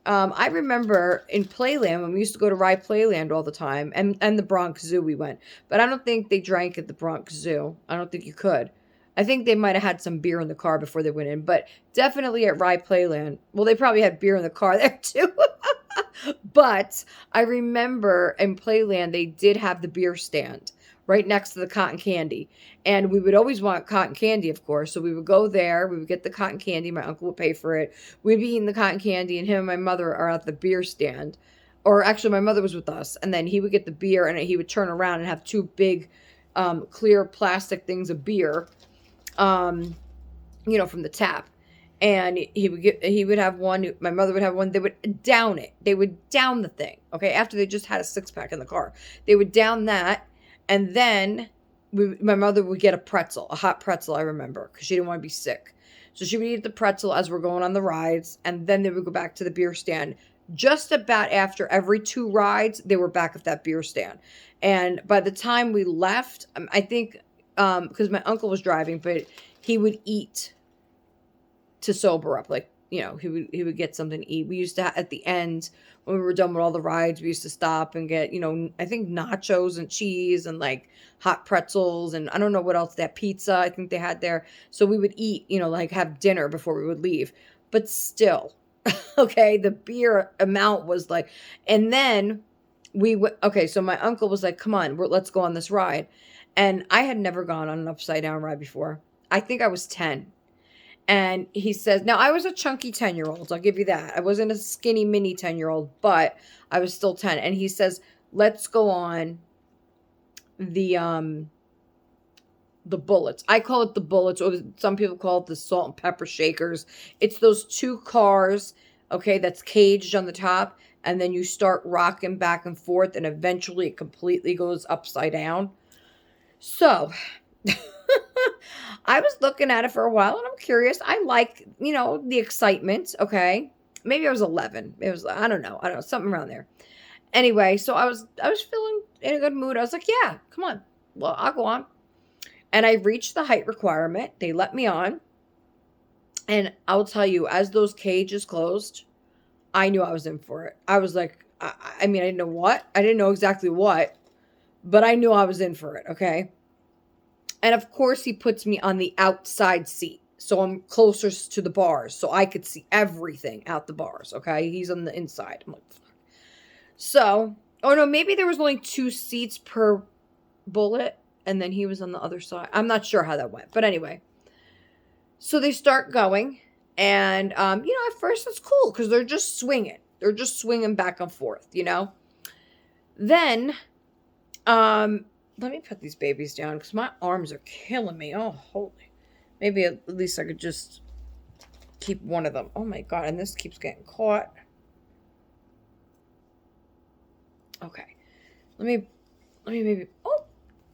I remember in Playland when we used to go to ride Playland all the time, and the Bronx Zoo we went, but I don't think they drank at the Bronx Zoo. I don't think you could. I think they might have had some beer in the car before they went in, but definitely at ride Playland. Well, they probably had beer in the car there too. But I remember in Playland they did have the beer stand right next to the cotton candy. And we would always want cotton candy, of course. So we would go there, we would get the cotton candy, my uncle would pay for it. We'd be eating the cotton candy, and him and my mother are at the beer stand. Or actually, my mother was with us, and then he would get the beer, and he would turn around and have two big clear plastic things of beer, um, from the tap. And he would have one, my mother would have one, they would down it. They would down the thing, okay, after they just had a 6-pack in the car. They would down that, and then my mother would get a hot pretzel, I remember, because she didn't want to be sick. So she would eat the pretzel as we're going on the rides, and then they would go back to the beer stand. Just about after every 2 rides, they were back at that beer stand. And by the time we left, I think, because my uncle was driving, but he would eat to sober up. Like, he would get something to eat. We used to, at the end, when we were done with all the rides, we used to stop and get, I think nachos and cheese and like hot pretzels, and I don't know what else, that pizza I think they had there. So we would eat, like have dinner before we would leave. But still, okay, the beer amount was like, and then okay, so my uncle was like, come on, let's go on this ride. And I had never gone on an upside down ride before. I think I was 10. And he says, now I was a chunky 10-year-old. I'll give you that. I wasn't a skinny mini 10-year-old, but I was still 10. And he says, let's go on the bullets. I call it the bullets, or some people call it the salt and pepper shakers. It's those 2 cars, okay, that's caged on the top. And then you start rocking back and forth, and eventually it completely goes upside down. So I was looking at it for a while, and I'm curious. I like, the excitement. Okay. Maybe I was 11. It was, I don't know, something around there. Anyway, so I was feeling in a good mood. I was like, yeah, come on. Well, I'll go on. And I reached the height requirement. They let me on. And I'll tell you, as those cages closed, I knew I was in for it. I was like, I mean, I didn't know what. I didn't know exactly what, but I knew I was in for it. Okay. And of course, he puts me on the outside seat. So I'm closest to the bars. So I could see everything out the bars. Okay. He's on the inside. I'm like, fuck. So, oh no, maybe there was only 2 seats per bullet. And then he was on the other side. I'm not sure how that went. But anyway. So they start going. And, at first it's cool because they're just swinging. They're just swinging back and forth, Then, let me put these babies down because my arms are killing me. Oh, holy. Maybe at least I could just keep one of them. Oh my God, and this keeps getting caught. Okay. Let me maybe, oh,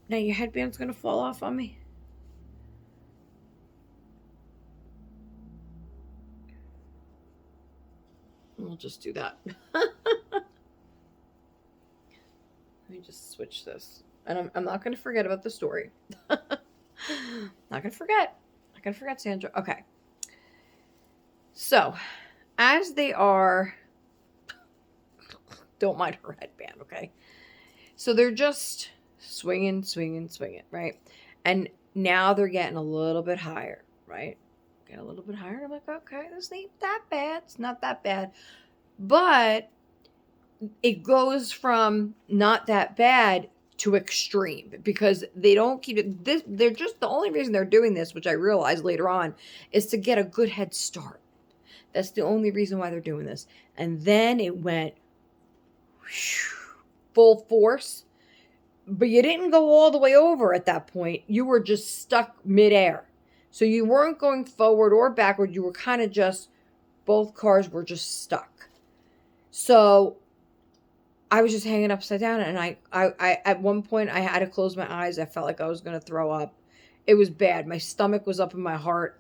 now your headband's gonna fall off on me. We'll just do that. Let me just switch this. And I'm not gonna forget about the story. Not gonna forget. Not gonna forget, Sandra. Okay. So, as they are, don't mind her headband, okay? So they're just swinging, swinging, swinging, right? And now they're getting a little bit higher, right? Get a little bit higher. I'm like, okay, this ain't that bad. It's not that bad. But it goes from not that bad to extreme because they don't keep it. They're just, the only reason they're doing this, which I realized later on, is to get a good head start. That's the only reason why they're doing this. And then it went full force, but you didn't go all the way over at that point. You were just stuck midair. So you weren't going forward or backward. You were kind of just, both cars were just stuck. So I was just hanging upside down, and I at one point I had to close my eyes. I felt like I was going to throw up. It was bad. My stomach was up in my heart.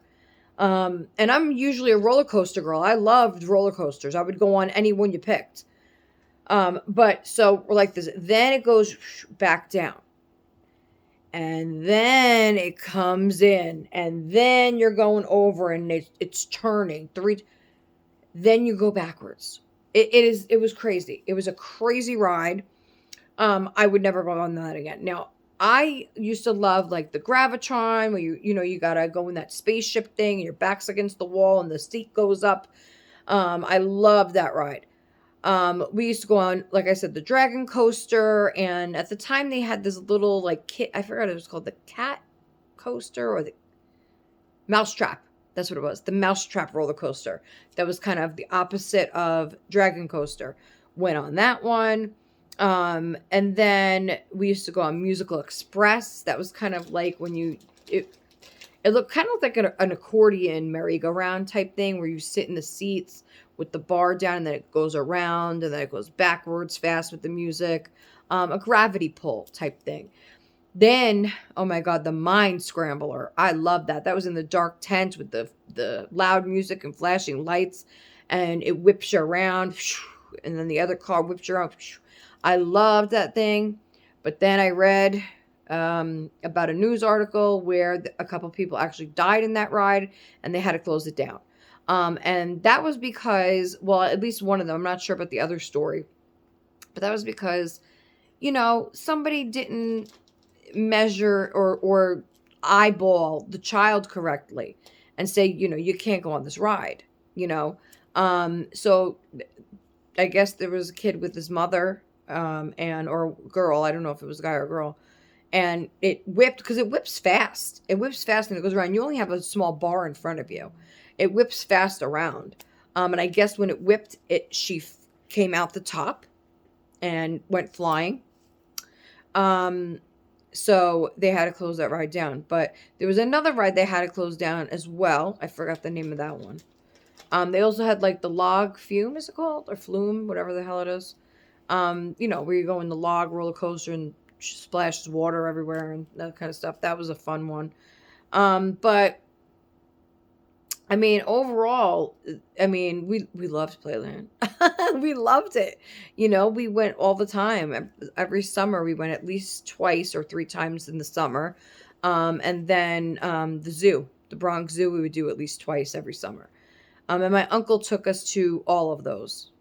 And I'm usually a roller coaster girl. I loved roller coasters. I would go on any one you picked. But so we're like this. Then it goes back down. And then it comes in. And then you're going over and it's turning. Then you go backwards. It was crazy. It was a crazy ride. I would never go on that again. Now, I used to love like the Gravitron where you gotta go in that spaceship thing and your back's against the wall and the seat goes up. I love that ride. We used to go on, like I said, the Dragon Coaster, and at the time they had this little like kit. I forgot it was called the Cat Coaster or the Mousetrap. That's what it was. The Mousetrap roller coaster. That was kind of the opposite of Dragon Coaster. Went on that one. And then we used to go on Musical Express. That was kind of like when it looked kind of like an accordion merry-go-round type thing where you sit in the seats with the bar down and then it goes around and then it goes backwards fast with the music. A gravity pull type thing. Then, oh my God, the Mind Scrambler. I love that. That was in the dark tent with the loud music and flashing lights, and it whips you around, and then the other car whips you around. I loved that thing. But then I read about a news article where a couple people actually died in that ride, and they had to close it down. And that was because, well, at least one of them, I'm not sure about the other story, but that was because, somebody didn't measure or eyeball the child correctly and say, you can't go on this ride, so I guess there was a kid with his mother, or girl, I don't know if it was a guy or a girl, and it whipped, because it whips fast and it goes around. You only have a small bar in front of you. It whips fast around, and I guess when it whipped she came out the top and went flying. So they had to close that ride down. But there was another ride they had to close down as well. I forgot the name of that one. They also had like the log fume, is it called? Or flume, whatever the hell it is. Where you go in the log roller coaster and splashes water everywhere and that kind of stuff. That was a fun one. But I mean, overall, we loved Playland. We loved it. We went all the time. Every summer, we went at least twice or 3 times in the summer. And then the zoo, the Bronx Zoo, we would do at least twice every summer. And my uncle took us to all of those.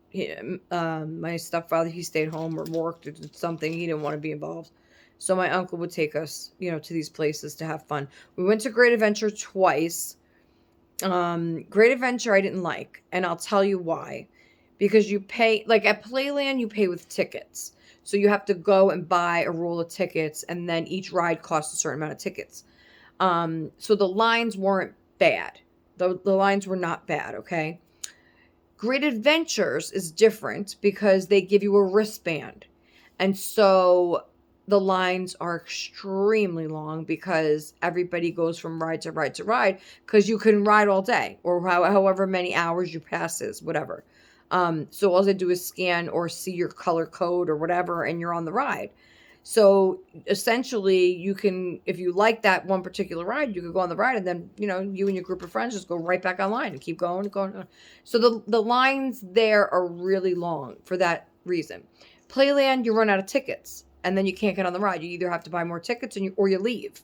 My stepfather, he stayed home or worked or did something. He didn't want to be involved. So my uncle would take us, to these places to have fun. We went to Great Adventure twice. Great Adventure I didn't like, and I'll tell you why. Because you pay, like at Playland, you pay with tickets. So you have to go and buy a roll of tickets, and then each ride costs a certain amount of tickets. So the lines weren't bad. The lines were not bad, okay? Great Adventures is different because they give you a wristband. And so the lines are extremely long because everybody goes from ride to ride to ride, because you can ride all day, or however many hours your pass is, whatever. So all they do is scan or see your color code or whatever, and you're on the ride. So essentially, you can, if you like that one particular ride, you could go on the ride, and then you and your group of friends just go right back online and keep going, going. So the lines there are really long for that reason. Playland, you run out of tickets, and then you can't get on the ride. You either have to buy more tickets, or you leave.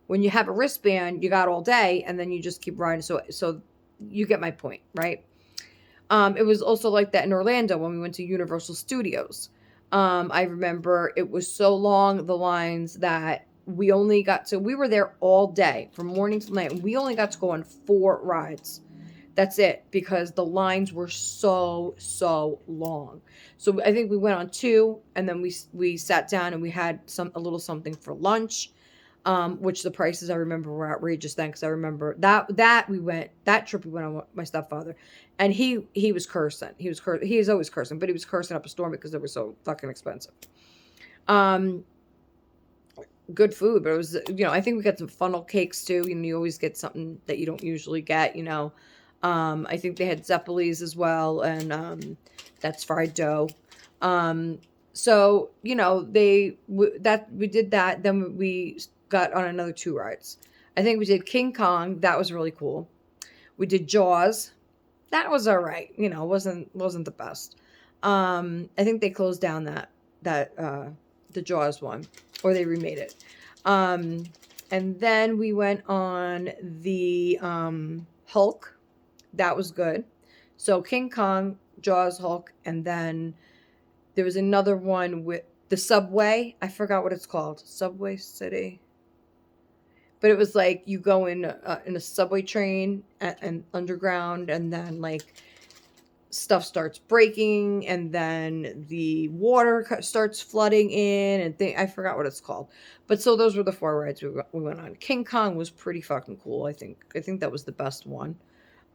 When you have a wristband, you got all day, and then you just keep riding. So you get my point, right? It was also like that in Orlando when we went to Universal Studios. I remember it was so long, the lines, that we were there all day from morning to night, and we only got to go on 4 rides. That's it, because the lines were so long. So I think we went on 2, and then we sat down and we had a little something for lunch. Which the prices, I remember, were outrageous then, because I remember that trip we went on with my stepfather, and he was cursing. He's always cursing, but he was cursing up a storm because they were so fucking expensive. Um, Good food, but it was, I think we got some funnel cakes too. You always get something that you don't usually get. I think they had Zeppelis as well, and that's fried dough. So we did that. Then we got on another 2 rides. I think we did King Kong. That was really cool. We did Jaws. That was all right. Wasn't the best. I think they closed down the Jaws one, or they remade it. And then we went on the Hulk. That was good. So King Kong, Jaws, Hulk, and then there was another one with the subway. I forgot what it's called. Subway City. But it was like you go in a subway train and underground, and then like stuff starts breaking, and then the water starts flooding in, and I forgot what it's called. But so those were the 4 rides we went on. King Kong was pretty fucking cool. I think that was the best one.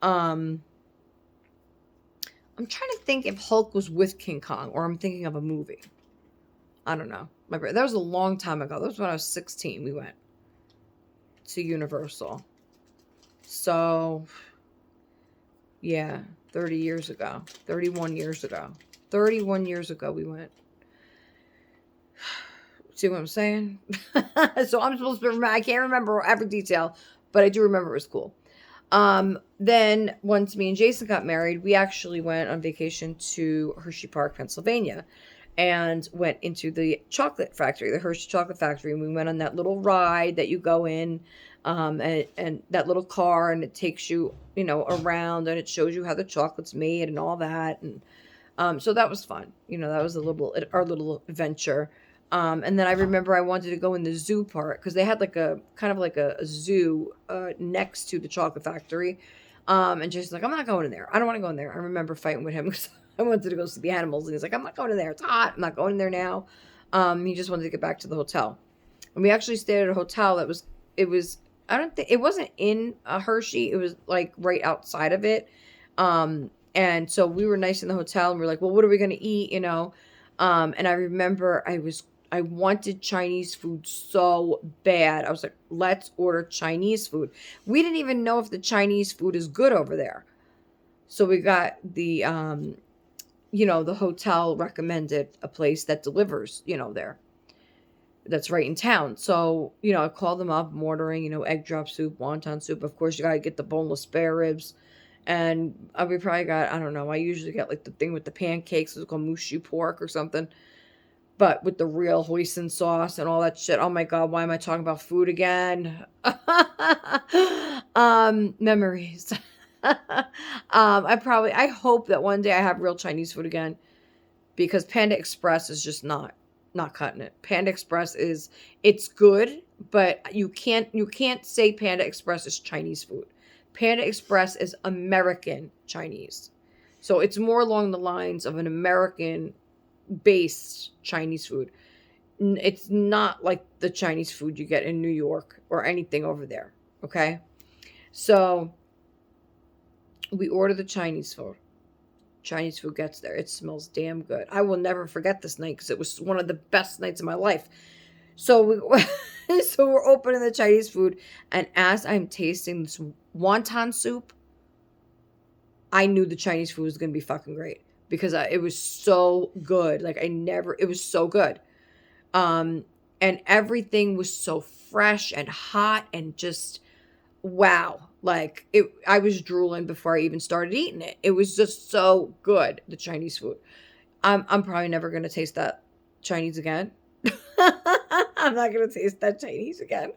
I'm trying to think if Hulk was with King Kong, or I'm thinking of a movie. I don't know. That was a long time ago. That was when I was 16. We went to Universal. So, yeah, 30 years ago. 31 years ago. 31 years ago we went. See what I'm saying? So I'm supposed to remember. I can't remember every detail, but I do remember it was cool. Then once me and Jason got married, we actually went on vacation to Hershey Park, Pennsylvania, and went into the chocolate factory, the Hershey Chocolate Factory, and we went on that little ride that you go in, and that little car, and it takes you, around, and it shows you how the chocolate's made and all that, and so that was fun. That was our little adventure. And then I remember I wanted to go in the zoo part, because they had like a kind of like a zoo next to the chocolate factory. And Jason's like, I'm not going in there. I don't want to go in there. I remember fighting with him because I wanted to go see the animals, and he's like, I'm not going in there. It's hot. I'm not going in there now. He just wanted to get back to the hotel, and we actually stayed at a hotel that was. I don't think it wasn't in a Hershey. It was like right outside of it. And so we were nice in the hotel, and we are like, well, what are we gonna eat? And I remember I wanted Chinese food so bad. I was like, let's order Chinese food. We didn't even know if the Chinese food is good over there. So we got the hotel recommended a place that delivers, there. That's right in town. So, I called them up. I'm ordering, egg drop soup, wonton soup. Of course, you got to get the boneless spare ribs. And we probably got, I don't know, I usually get like the thing with the pancakes. It's called mushu pork or something. But with the real hoisin sauce and all that shit. Oh my God, why am I talking about food again? Memories. I hope that one day I have real Chinese food again, because Panda Express is just not cutting it. Panda Express it's good, but you can't say Panda Express is Chinese food. Panda Express is American Chinese. So it's more along the lines of an American based Chinese food. It's not like the Chinese food you get in New York or anything over there. Okay. So we order the Chinese food. Chinese food gets there. It smells damn good. I will never forget this night because it was one of the best nights of my life. So so we're opening the Chinese food, and as I'm tasting this wonton soup, I knew the Chinese food was gonna be fucking great because it was so good. Like it was so good. Um, and everything was so fresh and hot and just wow. Like I was drooling before I even started eating it. It was just so good, the Chinese food. I'm probably never gonna taste that Chinese again. I'm not gonna taste that Chinese again.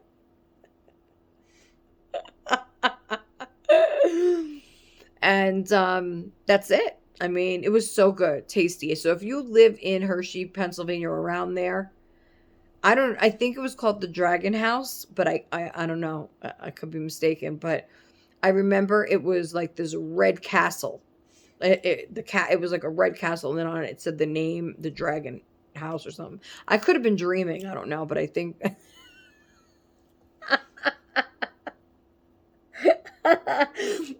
And that's it. I mean, it was so good, tasty. So if you live in Hershey, Pennsylvania, or around there, I think it was called the Dragon House, but I don't know. I could be mistaken, but I remember it was like this red castle. It was like a red castle, and then on it said the name, the Dragon House or something. I could have been dreaming. I don't know, but I think.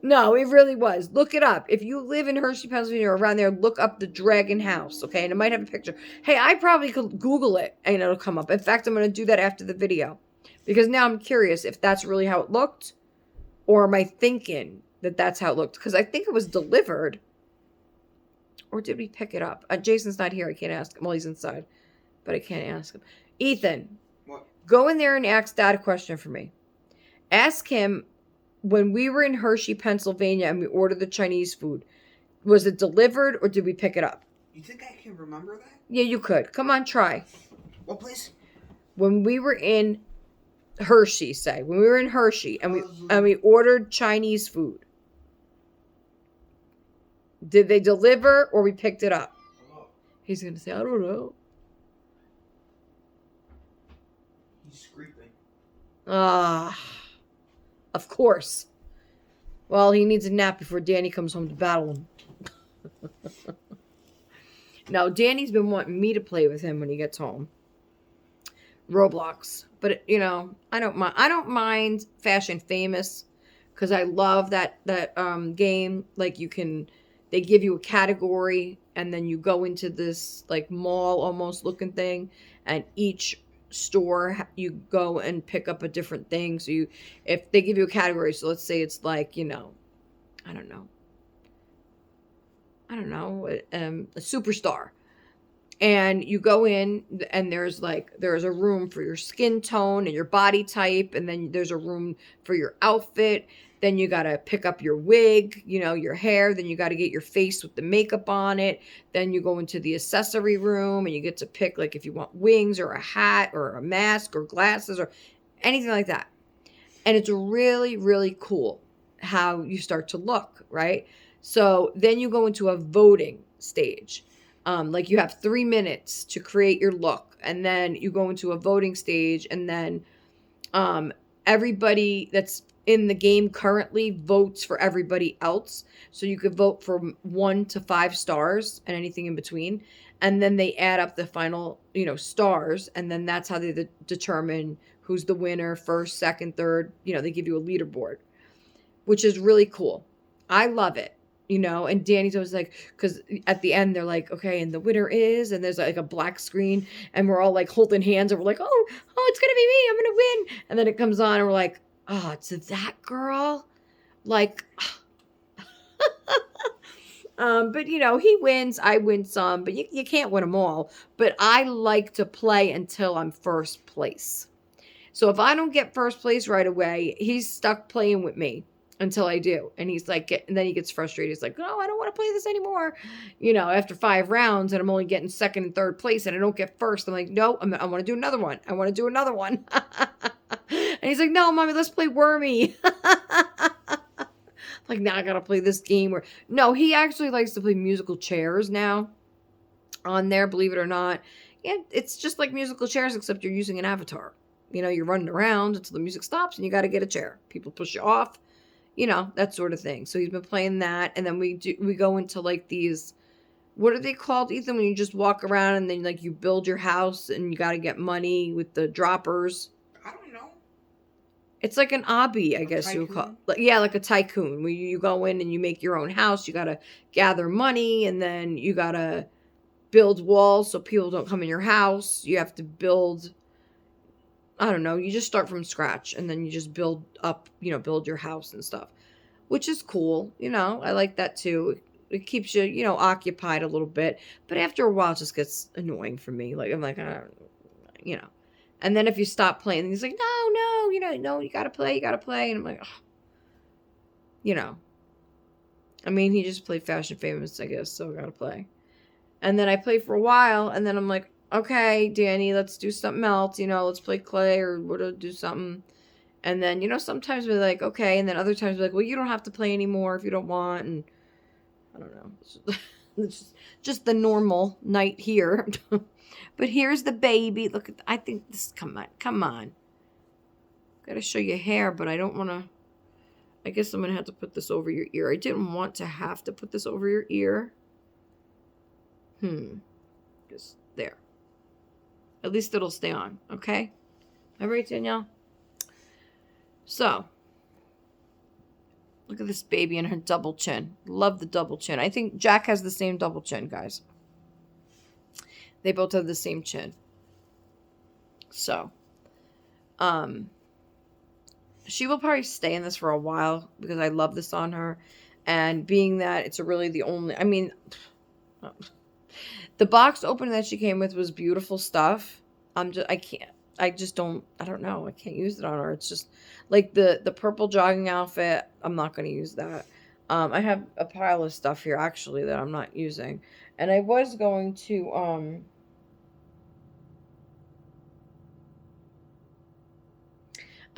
No, it really was. Look it up. If you live in Hershey, Pennsylvania, or around there, look up the Dragon House, okay? And it might have a picture. Hey, I probably could Google it, and it'll come up. In fact, I'm going to do that after the video. Because now I'm curious if that's really how it looked, or am I thinking that that's how it looked? Because I think it was delivered. Or did we pick it up? Jason's not here. I can't ask him. Well, he's inside. But I can't ask him. Ethan,
What?
go in there and ask Dad a question for me. Ask him, when we were in Hershey, Pennsylvania, and we ordered the Chinese food, was it delivered or did we pick it up?
You think I can remember that?
Yeah, you could. Come on, try.
What place?
When we were in Hershey, when we were in Hershey and we ordered Chinese food, did they deliver or we picked it up?
Hello.
He's gonna say, I don't know.
He's screaming.
Of course. Well, he needs a nap before Danny comes home to battle him. Now, Danny's been wanting me to play with him when he gets home. Roblox. But, I don't mind. I don't mind Fashion Famous because I love that game. Like, they give you a category and then you go into this, like, mall almost looking thing, and each store you go and pick up a different thing. So if they give you a category, so let's say it's like, I don't know, a superstar, and you go in and there's a room for your skin tone and your body type, and then there's a room for your outfit. Then you got to pick up your wig, your hair. Then you got to get your face with the makeup on it. Then you go into the accessory room and you get to pick, like, if you want wings or a hat or a mask or glasses or anything like that. And it's really, really cool how you start to look, right? So then you go into a voting stage. Like, you have 3 minutes to create your look. And then you go into a voting stage, and then everybody that's in the game currently votes for everybody else. So you could vote from 1 to 5 stars and anything in between. And then they add up the final, stars. And then that's how they determine who's the winner, first, second, third. They give you a leaderboard, which is really cool. I love it. And Danny's always like, because at the end they're like, okay, and the winner is, and there's like a black screen, and we're all like holding hands, and we're like, oh, it's gonna be me, I'm gonna win. And then it comes on, and we're like, oh, it's that girl, like. But he wins, I win some, but you can't win them all. But I like to play until I'm first place. So if I don't get first place right away, he's stuck playing with me until I do. And he's like, and then he gets frustrated. He's like, no, I don't want to play this anymore. After 5 rounds, and I'm only getting second and third place, and I don't get first. I'm like, no, I want to do another one. I want to do another one. And he's like, no, mommy, let's play Wormy. Like, now I got to play this game. No, he actually likes to play musical chairs now on there, believe it or not. Yeah, it's just like musical chairs, except you're using an avatar. You're running around until the music stops, and you got to get a chair. People push you off. That sort of thing. So he's been playing that. And then we go into like these, what are they called, Ethan, when you just walk around and then like you build your house and you got to get money with the droppers?
I don't know.
It's like an obby, I
A
guess you would call
tycoon?
like, yeah, like a tycoon where you go in and you make your own house. You gotta gather money and then you gotta build walls so people don't come in your house. You have to build, I don't know, you just start from scratch and then you just build up, build your house and stuff, which is cool. I like that too. It keeps you, occupied a little bit, but after a while it just gets annoying for me. Like, I'm like, you know. And then if you stop playing, he's like, no, no, no, you gotta play, you gotta play. And I'm like, oh, you know. I mean, he just played Fashion Famous, I guess, so I gotta play. And then I play for a while, and then I'm like, okay, Danny, let's do something else. Let's play clay or do something. And then, sometimes we're like, okay. And then other times we're like, well, you don't have to play anymore if you don't want. And I don't know. It's just the normal night here. But here's the baby. Look at, I think this, come on, come on. Gotta show you hair, but I don't want to. I guess I'm going to have to put this over your ear. I didn't want to have to put this over your ear. Just there. At least it'll stay on, okay? All right, Danielle? So, look at this baby and her double chin. Love the double chin. I think Jack has the same double chin, guys. They both have the same chin. So, she will probably stay in this for a while because I love this on her. And being that it's really the only, I mean, the box opening that she came with was beautiful stuff. I don't know. I can't use it on her. It's just like the purple jogging outfit. I'm not going to use that. I have a pile of stuff here actually that I'm not using. And I was going to,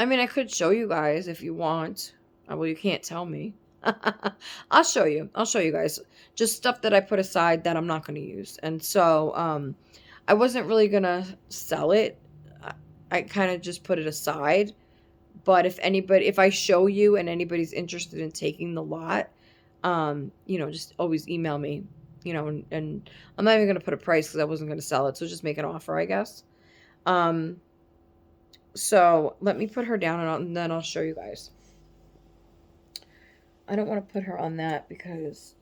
I mean, I could show you guys if you want. Well, you can't tell me. I'll show you. I'll show you guys. Just stuff that I put aside that I'm not going to use. And so, I wasn't really going to sell it. I kind of just put it aside. But if I show you and anybody's interested in taking the lot, just always email me, and I'm not even going to put a price because I wasn't going to sell it. So just make an offer, I guess. So let me put her down and then I'll show you guys. I don't want to put her on that because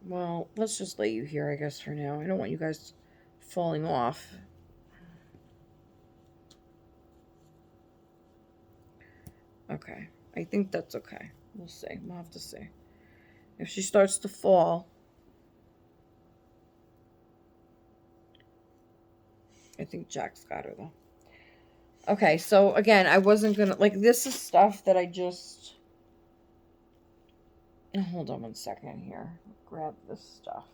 well, let's just lay you here, I guess, for now. I don't want you guys falling off. Okay. I think that's okay. We'll see. We'll have to see. If she starts to fall, I think Jack's got her, though. Okay, so again, I wasn't gonna, like, this is stuff that I just, hold on one second here. Grab this stuff.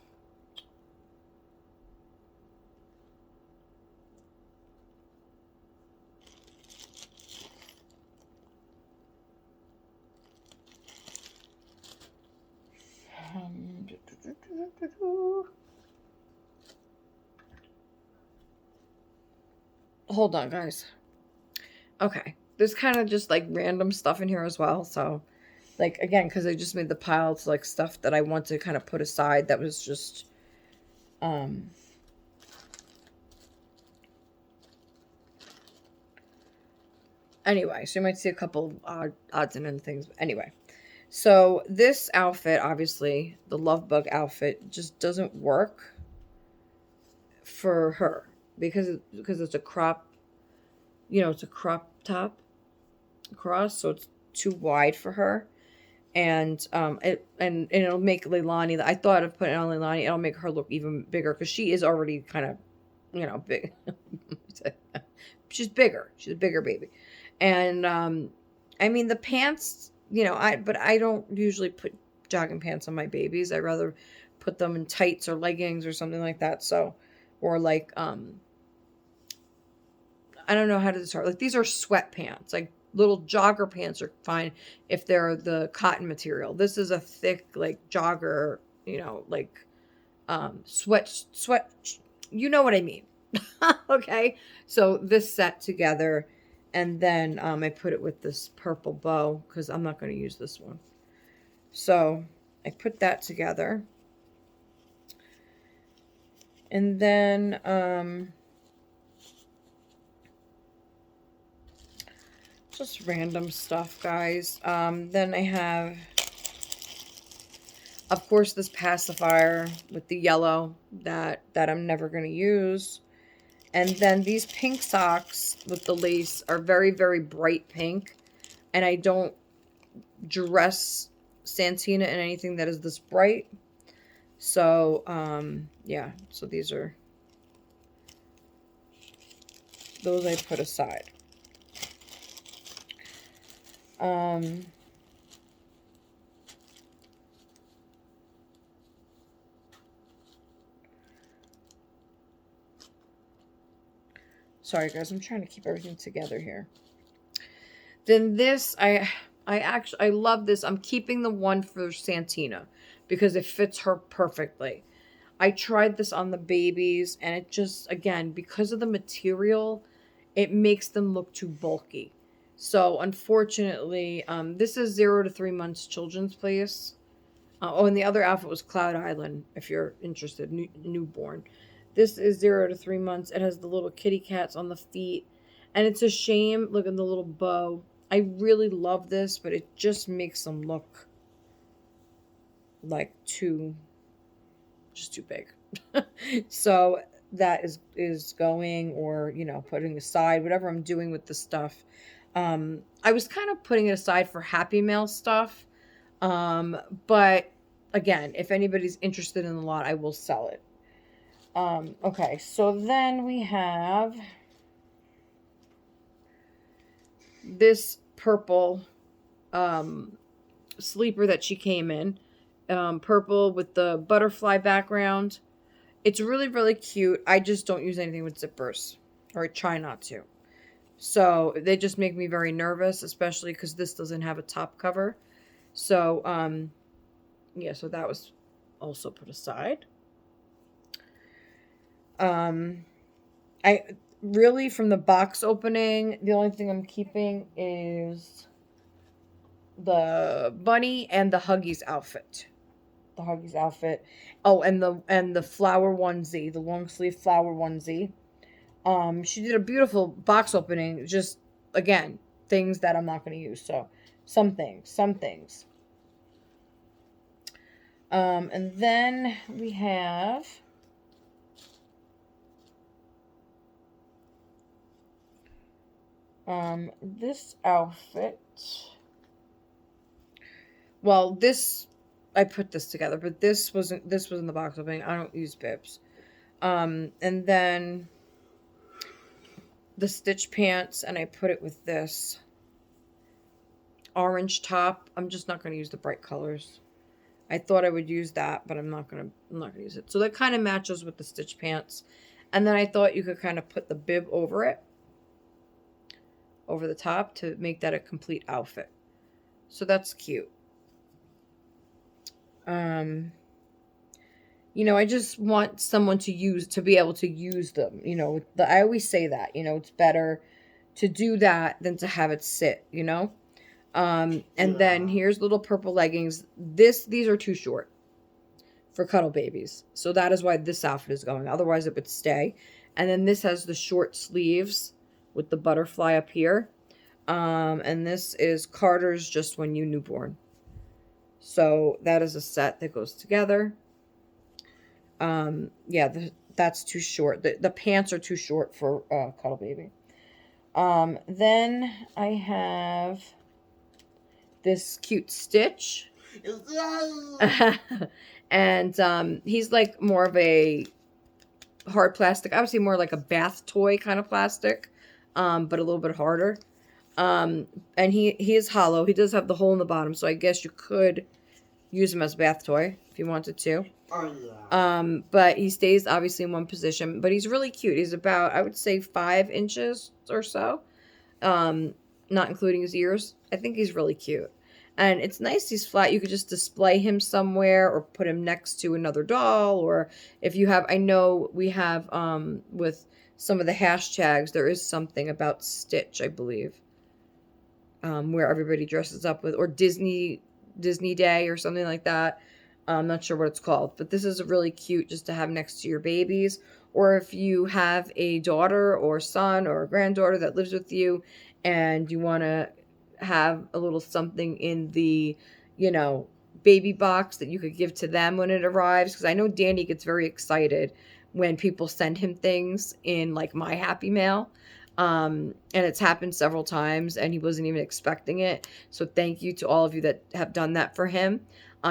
Hold on, guys. Okay. There's kind of just like random stuff in here as well. So, like, again, because I just made the pile to like stuff that I want to kind of put aside that was just, anyway, so you might see a couple odds and ends things. Anyway, so this outfit, obviously, the Love Bug outfit, just doesn't work for her because it's a crop, it's a crop top across, so it's too wide for her. And it'll make Leilani. I thought of putting it on Leilani. It'll make her look even bigger because she is already kind of, big. She's bigger. She's a bigger baby, and I mean the pants. But I don't usually put jogging pants on my babies. I rather put them in tights or leggings or something like that. So, or like I don't know how to describe. Like these are sweatpants. Like little jogger pants are fine if they're the cotton material. This is a thick like jogger, like sweat. You know what I mean? Okay. So this set together, and then I put it with this purple bow because I'm not going to use this one. So I put that together, and then Just random stuff, guys. Then I have, of course, this pacifier with the yellow that I'm never going to use. And then these pink socks with the lace are very, very bright pink. And I don't dress Santina in anything that is this bright. So, yeah. So these are, those I put aside. Sorry, guys. I'm trying to keep everything together here. Then this, I love this. I'm keeping the one for Santina because it fits her perfectly. I tried this on the babies and it just, again, because of the material, it makes them look too bulky. So unfortunately, this is 0 to 3 months children's place. Oh, and the other outfit was Cloud Island, if you're interested, newborn. This is 0 to 3 months. It has the little kitty cats on the feet. And it's a shame, look at the little bow. I really love this, but it just makes them look like just too big. So that is going, or, you know, putting aside, whatever I'm doing with the stuff. I was kind of putting it aside for Happy Mail stuff. But again, if anybody's interested in the lot, I will sell it. Okay, so then we have this purple sleeper that she came in. Purple with the butterfly background. It's really, really cute. I just don't use anything with zippers, or I try not to. So they just make me very nervous, especially because this doesn't have a top cover. So, yeah, so that was also put aside. I really, from the box opening, the only thing I'm keeping is the bunny and the Huggies outfit. The Huggies outfit. Oh, and the flower onesie, the long sleeve flower onesie. She did a beautiful box opening. Just, again, things that I'm not going to use. So, some things. And then we have this outfit. Well, this, I put this together, but this was in the box opening. I don't use bibs. And then the stitch pants, and I put it with this orange top. I'm just not going to use the bright colors. I thought I would use that, but I'm not gonna use it. So that kind of matches with the stitch pants. And then I thought you could kind of put the bib over it, over the top, to make that a complete outfit. So that's cute. You know, I just want someone to be able to use them. You know, I always say that, you know, it's better to do that than to have it sit, you know? And then here's little purple leggings. These are too short for cuddle babies. So that is why this outfit is going. Otherwise it would stay. And then this has the short sleeves with the butterfly up here. And this is Carter's Just When You Newborn. So that is a set that goes together. Yeah, that's too short. The pants are too short for cuddle baby. Then I have this cute Stitch. And he's like more of a hard plastic. I would say more like a bath toy kind of plastic, but a little bit harder. And he is hollow. He does have the hole in the bottom, so I guess you could use him as a bath toy if you wanted to. But he stays obviously in one position, but he's really cute. He's about, I would say, 5 inches or so, not including his ears. I think he's really cute. And it's nice he's flat. You could just display him somewhere or put him next to another doll. Or if you have, I know we have, with some of the hashtags, there is something about Stitch, I believe, where everybody dresses up with, or Disney Day or something like that. I'm not sure what it's called, but this is really cute just to have next to your babies. or if you have a daughter or son or a granddaughter that lives with you and you want to have a little something in the, you know, baby box that you could give to them when it arrives. Because I know Danny gets very excited when people send him things in like My Happy Mail. And it's happened several times and he wasn't even expecting it. So thank you to all of you that have done that for him.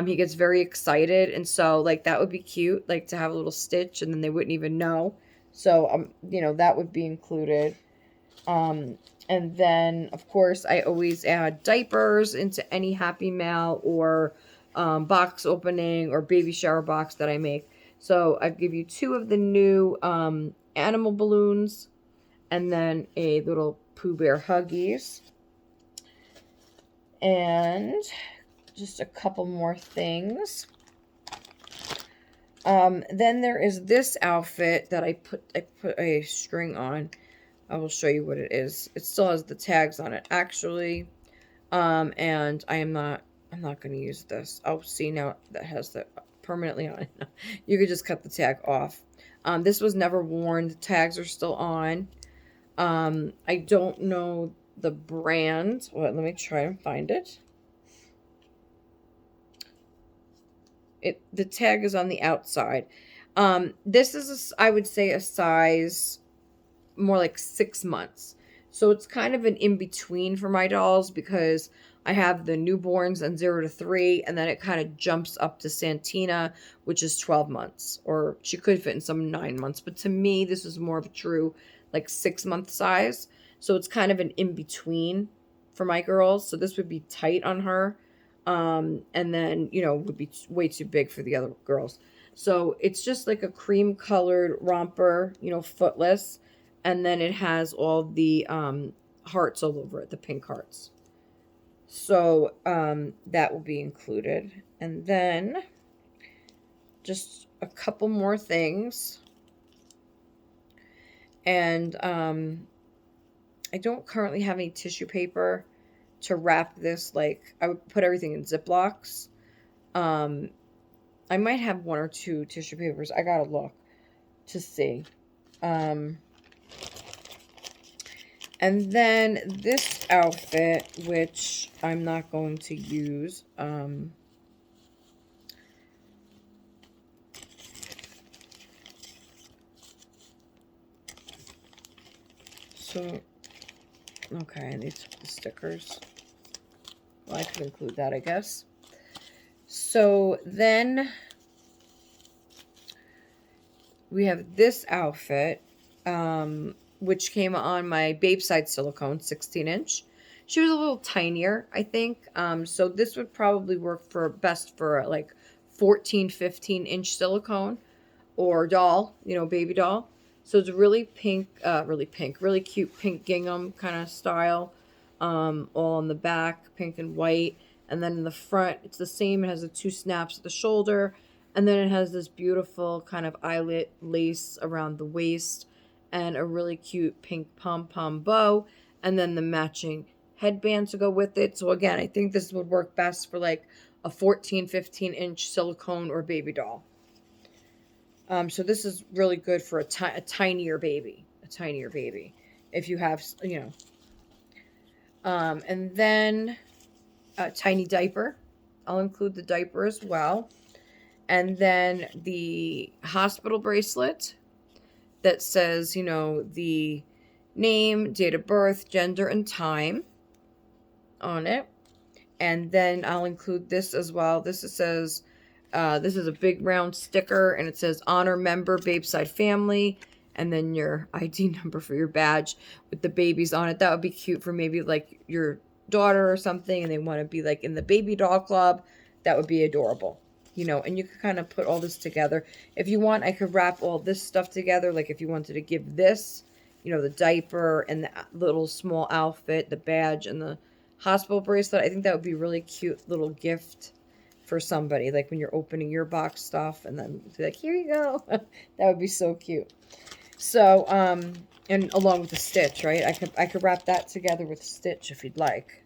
He gets very excited, and so like that would be cute, like to have a little stitch and then they wouldn't even know. So you know, that would be included. And then of course I always add diapers into any Happy Mail or box opening or baby shower box that I make. So I give you two of the new animal balloons and then a little Pooh Bear Huggies. And just a couple more things. Then there is this outfit that I put a string on. I will show you what it is. It still has the tags on it, actually. And I'm not going to use this. Oh, see, now that has the permanently on it. You could just cut the tag off. This was never worn. The tags are still on. I don't know the brand. Well, let me try and find it. The tag is on the outside. This is I would say a size more like 6 months. So it's kind of an in-between for my dolls because I have the newborns and 0 to 3, and then it kind of jumps up to Santina, which is 12 months. Or she could fit in some 9 months. But to me, this is more of a true like 6-month size. So it's kind of an in-between for my girls. So this would be tight on her. And then, you know, would be way too big for the other girls. So it's just like a cream colored romper, you know, footless. And then it has all the hearts all over it, the pink hearts. So that will be included. And then just a couple more things. And I don't currently have any tissue paper to wrap this. Like, I would put everything in Ziplocs. I might have 1 or 2 tissue papers. I gotta look to see. And then this outfit, which I'm not going to use. So, okay, I need the stickers. Well, I could include that, I guess. So then we have this outfit, which came on my Babeside silicone 16-inch. She was a little tinier, I think. So this would probably work best for like 14, 15-inch silicone or doll, you know, baby doll. So it's really pink, really cute pink gingham kind of style. All on the back, pink and white. And then in the front, it's the same. It has the 2 snaps at the shoulder. And then it has this beautiful kind of eyelet lace around the waist. And a really cute pink pom-pom bow. And then the matching headband to go with it. So again, I think this would work best for like a 14, 15-inch silicone or baby doll. So this is really good for a tinier baby. A tinier baby. If you have, you know. And then a tiny diaper. I'll include the diaper as well. And then the hospital bracelet that says, you know, the name, date of birth, gender, and time on it. And then I'll include this as well. This says, this is a big round sticker, and it says honor member, Babeside family, and then your ID number for your badge with the babies on it. That would be cute for maybe like your daughter or something, and they want to be like in the baby doll club. That would be adorable, you know. And you could kind of put all this together. If you want, I could wrap all this stuff together. Like if you wanted to give this, you know, the diaper and the little small outfit, the badge, and the hospital bracelet. I think that would be really cute little gift for somebody, like when you're opening your box stuff and then be like, here you go. That would be so cute. So and along with the stitch, right? I could wrap that together with stitch if you'd like.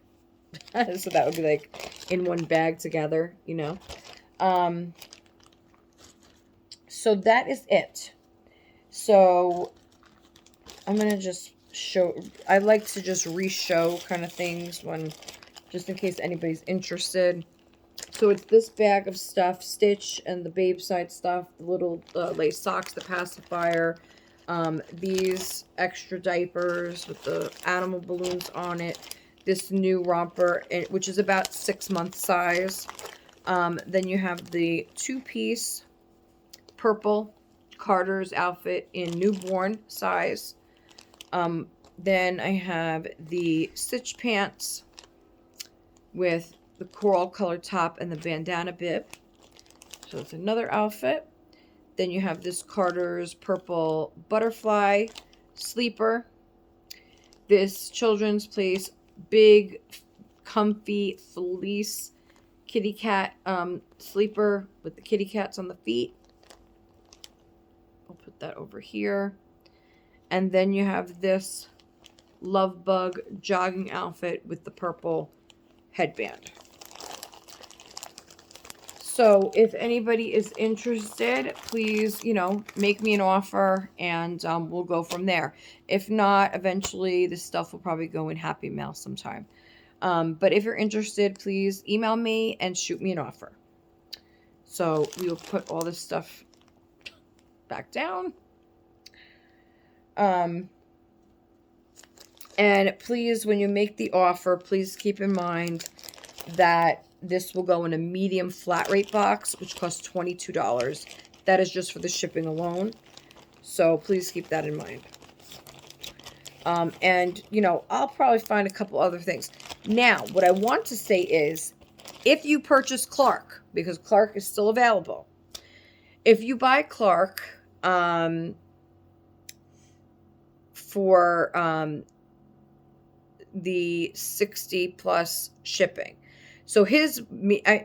So that would be like in one bag together, you know. So that is it. So I'm going to just show, I like to just re-show kind of things when, just in case anybody's interested. So it's this bag of stuff, Stitch and the Babe Side stuff, the little lace socks, the pacifier, these extra diapers with the animal balloons on it, this new romper, which is about 6-month size. Then you have the 2-piece purple Carter's outfit in newborn size. Then I have the Stitch pants with the coral color top and the bandana bib. So it's another outfit. Then you have this Carter's purple butterfly sleeper. This Children's Place big comfy fleece kitty cat sleeper with the kitty cats on the feet. I'll put that over here. And then you have this Love Bug jogging outfit with the purple headband. So if anybody is interested, please, make me an offer and we'll go from there. If not, eventually this stuff will probably go in Happy Mail sometime. But if you're interested, please email me and shoot me an offer. So we will put all this stuff back down. And please, when you make the offer, please keep in mind that this will go in a medium flat rate box, which costs $22. That is just for the shipping alone. So please keep that in mind. And, I'll probably find a couple other things. Now, what I want to say is, if you purchase Clark, because Clark is still available, if you buy Clark for the 60 plus shipping, so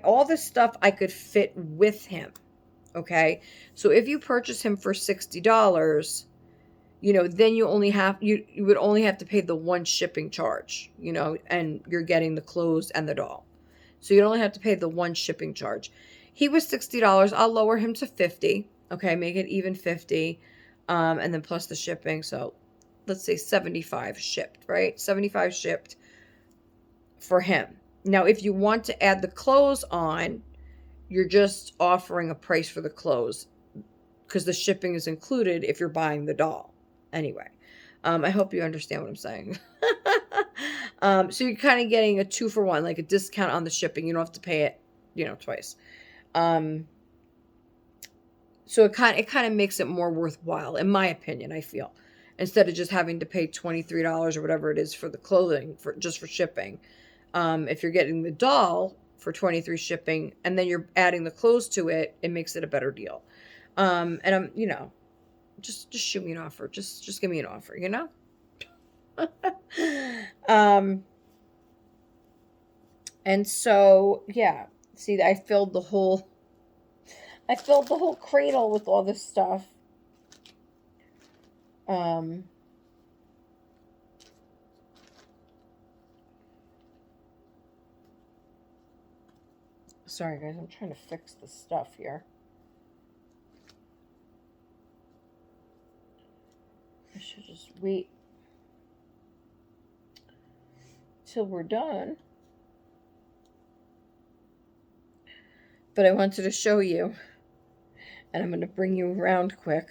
all this stuff I could fit with him. Okay. So if you purchase him for $60, then you would only have to pay the one shipping charge, and you're getting the clothes and the doll. So you'd only have to pay the one shipping charge. He was $60. I'll lower him to $50. Okay. Make it even $50. And then plus the shipping. So let's say $75 shipped, right? $75 shipped for him. Now, if you want to add the clothes on, you're just offering a price for the clothes because the shipping is included if you're buying the doll. Anyway, I hope you understand what I'm saying. So you're kind of getting a 2-for-1, like a discount on the shipping. You don't have to pay it, twice. So it kind of makes it more worthwhile, in my opinion, I feel. Instead of just having to pay $23 or whatever it is for the clothing just for shipping. If you're getting the doll for $23 shipping and then you're adding the clothes to it, it makes it a better deal. And I'm, just shoot me an offer. Just give me an offer, And so, yeah, see, I filled the whole cradle with all this stuff. Sorry, guys. I'm trying to fix the stuff here. I should just wait till we're done. But I wanted to show you. And I'm going to bring you around quick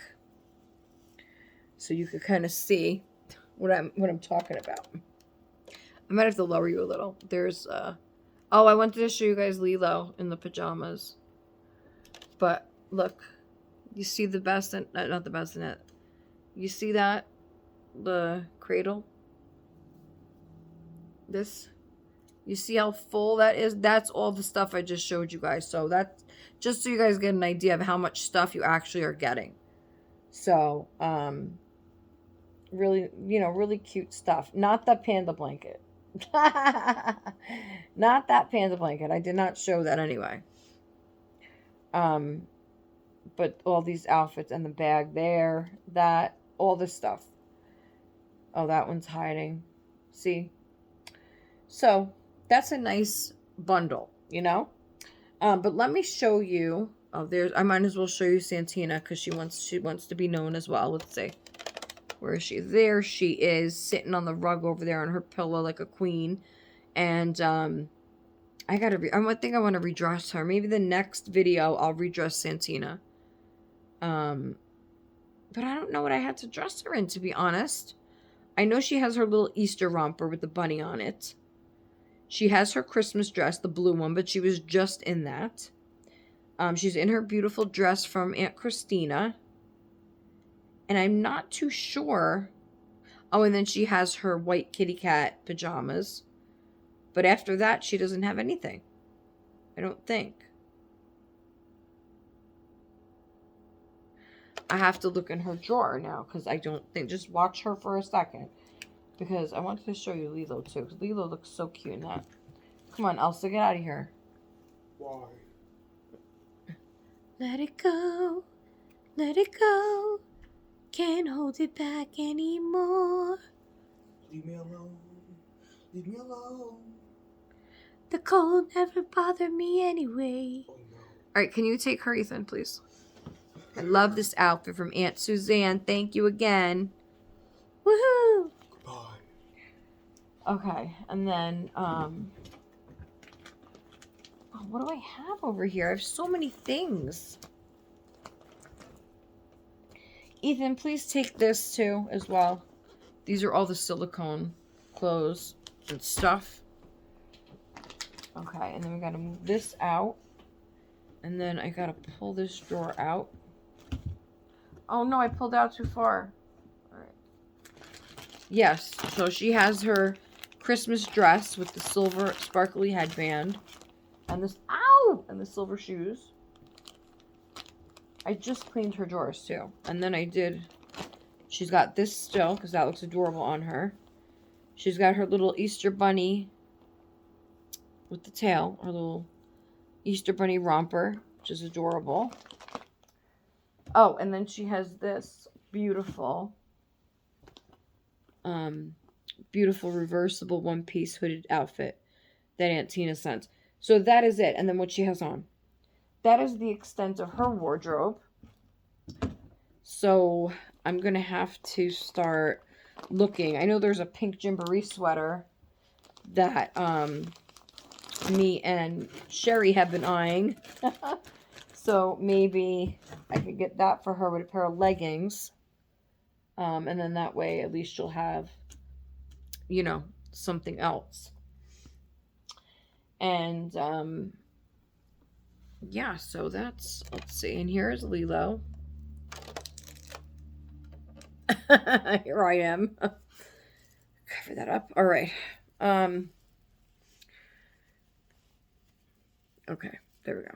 so you could kind of see what I'm talking about. I might have to lower you a little. There's oh, I wanted to show you guys Lilo in the pajamas. But look, you see the bassinet, not the bassinet. You see that? The cradle? This? You see how full that is? That's all the stuff I just showed you guys. So that's just so you guys get an idea of how much stuff you actually are getting. So, really, really cute stuff. Not the panda blanket. Not that panda blanket. I did not show that anyway. But all these outfits and the bag there, all this stuff. Oh, that one's hiding. See? So, that's a nice bundle, But let me show you Oh, there's, I might as well show you Santina because she wants to be known as well. Let's see. Where is she? There she is, sitting on the rug over there on her pillow like a queen. And I think I want to redress her. Maybe the next video I'll redress Santina. But I don't know what I had to dress her in, to be honest. I know she has her little Easter romper with the bunny on it. She has her Christmas dress, the blue one, but she was just in that. She's in her beautiful dress from Aunt Christina. And I'm not too sure. Oh, and then she has her white kitty cat pajamas. But after that, she doesn't have anything. I don't think. I have to look in her drawer now because I don't think. Just watch her for a second. Because I wanted to show you Lilo too. Because Lilo looks so cute in that. Come on, Elsa, get out of here.
Why?
Let it go. Let it go. Can't hold it back anymore.
Leave me alone. Leave me alone.
The cold never bothered me anyway.
Oh, no.
Alright, can you take her, Ethan, please? I love this outfit from Aunt Suzanne. Thank you again. Woohoo!
Goodbye.
Okay, and then, what do I have over here? I have so many things. Ethan, please take this too, as well. These are all the silicone clothes and stuff. Okay, and then we gotta move this out. And then I gotta pull this drawer out. Oh no, I pulled out too far. Alright. Yes, so she has her Christmas dress with the silver sparkly headband. And this, ow! And the silver shoes. I just cleaned her drawers too. And then she's got this still, because that looks adorable on her. She's got her little Easter bunny with the tail, her little Easter bunny romper, which is adorable. Oh, and then she has this beautiful, beautiful reversible one-piece hooded outfit that Aunt Tina sent. So that is it. And then what she has on. That is the extent of her wardrobe. So I'm going to have to start looking. I know there's a pink Gymboree sweater that me and Sherry have been eyeing. So maybe I could get that for her with a pair of leggings. And then that way at least she'll have, you know, something else. And yeah, so that's, let's see. And here's Lilo. Here I am. Cover that up. All right. Okay, there we go.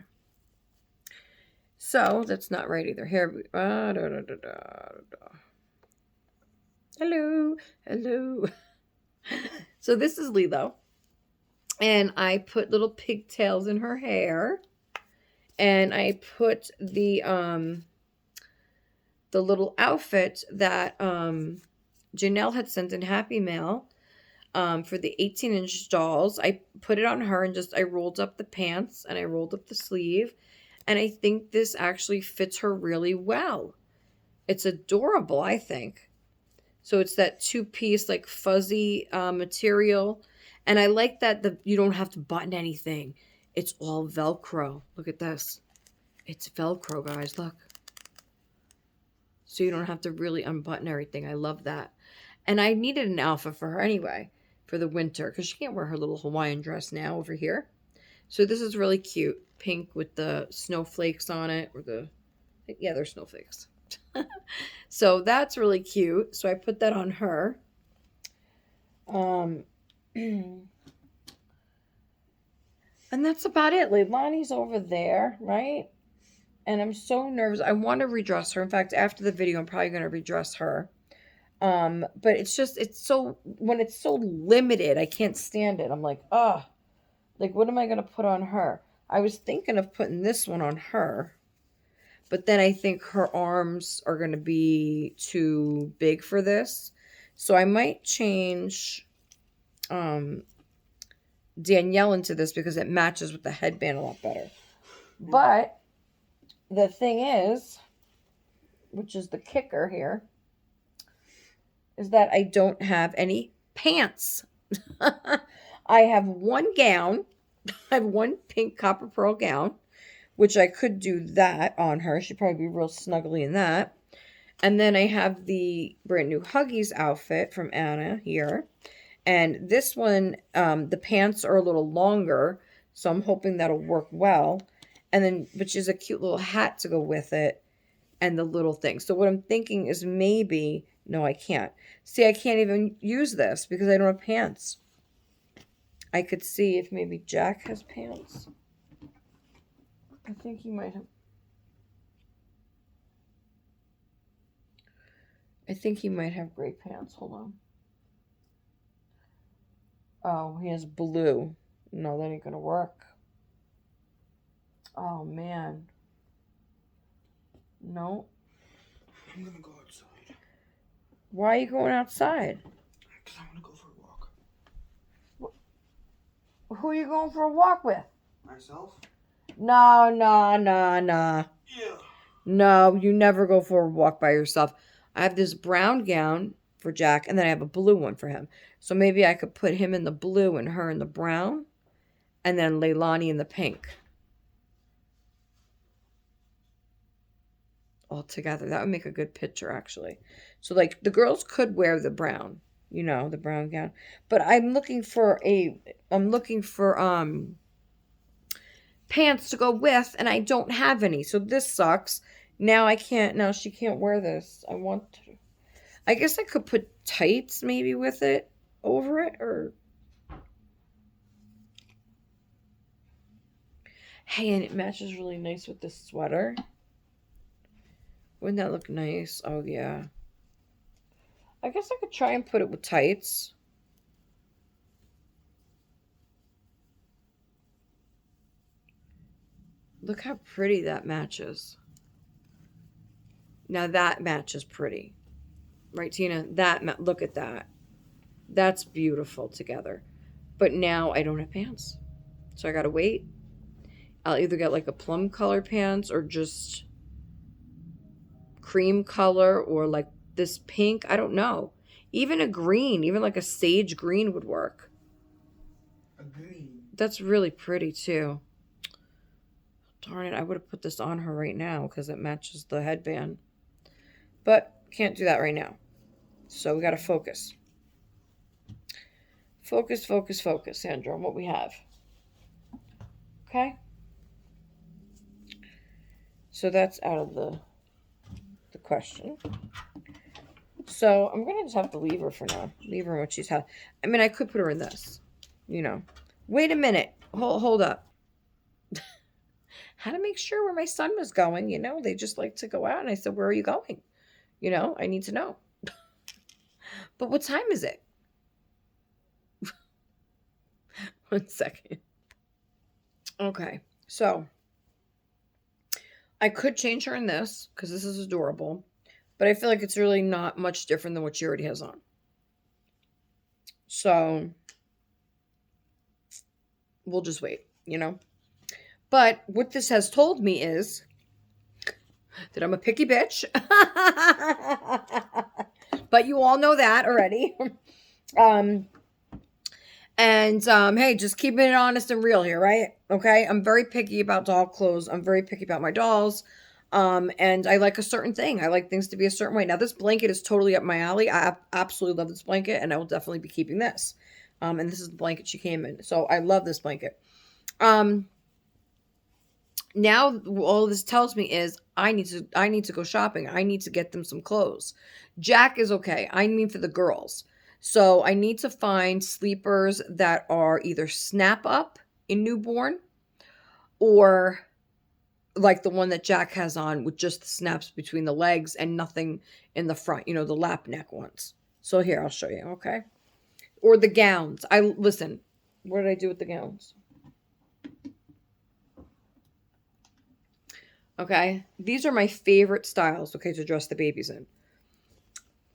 So that's not right either. Here, hello, hello. So this is Lilo, and I put little pigtails in her hair, and I put the little outfit that Janelle had sent in Happy Mail for the 18-inch dolls. I put it on her and I rolled up the pants and I rolled up the sleeve. And I think this actually fits her really well. It's adorable, I think. So it's that two-piece, like, fuzzy material. And I like that you don't have to button anything. It's all Velcro. Look at this. It's Velcro, guys. Look. So you don't have to really unbutton everything. I love that. And I needed an outfit for her anyway for the winter because she can't wear her little Hawaiian dress now over here. So this is really cute. Pink with the snowflakes on it. Yeah, they're snowflakes. So that's really cute. So I put that on her. And that's about it. Leilani's over there, right? And I'm so nervous. I want to redress her. In fact, after the video, I'm probably going to redress her. But when it's so limited, I can't stand it. I'm like, like, what am I going to put on her? I was thinking of putting this one on her. But then I think her arms are going to be too big for this. So I might change Danielle into this because it matches with the headband a lot better. But the thing is, which is the kicker here, is that I don't have any pants. I have one gown. I have one pink copper pearl gown, which I could do that on her. She'd probably be real snuggly in that. And then I have the brand new Huggies outfit from Anna here. And this one, the pants are a little longer, so I'm hoping that'll work well. And then, but she's a cute little hat to go with it and the little thing. So what I'm thinking is maybe, no, I can't. See, I can't even use this because I don't have pants. I could see if maybe Jack has pants. I think he might have. I think he might have gray pants. Hold on. Oh, he has blue. No, that ain't gonna work. Oh, man. No.
I'm gonna go outside.
Why are you going outside?
Because I want to go for a walk.
Who are you going for a walk with?
Myself?
No.
Yeah.
No, you never go for a walk by yourself. I have this brown gown for Jack, and then I have a blue one for him. So maybe I could put him in the blue and her in the brown, and then Leilani in the pink. All together. That would make a good picture, actually. So, like, the girls could wear the brown, the brown gown. But I'm looking for pants to go with, and I don't have any. So this sucks. Now she can't wear this. I guess I could put tights maybe with it, over it, or... Hey, and it matches really nice with this sweater. Wouldn't that look nice? Oh, yeah. I guess I could try and put it with tights. Look how pretty that matches. Now that matches pretty. Right, Tina? Look at that. That's beautiful together. But now I don't have pants. So I gotta wait. I'll either get like a plum color pants or just cream color or like this pink. I don't know. Even a green, even like a sage green would work.
A green.
That's really pretty too. Darn it, I would have put this on her right now because it matches the headband. But can't do that right now. So we got to focus. Focus, Sandra, on what we have. Okay? So that's out of the question. So I'm going to just have to leave her for now. Leave her in what she's had. I mean, I could put her in this. Wait a minute. Hold up. How to make sure where my son was going. They just like to go out. And I said, where are you going? I need to know. But what time is it? 1 second. Okay. So I could change her in this because this is adorable. But I feel like it's really not much different than what she already has on. So we'll just wait, But what this has told me is that I'm a picky bitch. But you all know that already. Hey, just keeping it honest and real here, right? Okay? I'm very picky about doll clothes. I'm very picky about my dolls. And I like a certain thing. I like things to be a certain way. Now, this blanket is totally up my alley. I absolutely love this blanket, and I will definitely be keeping this. And this is the blanket she came in. So I love this blanket. Now all this tells me is I need to go shopping. I need to get them some clothes. Jack is okay. I mean for the girls. So I need to find sleepers that are either snap up in newborn or like the one that Jack has on with just the snaps between the legs and nothing in the front, the lap neck ones. So here, I'll show you, okay? Or the gowns. Listen, what did I do with the gowns? Okay, these are my favorite styles, okay, to dress the babies in.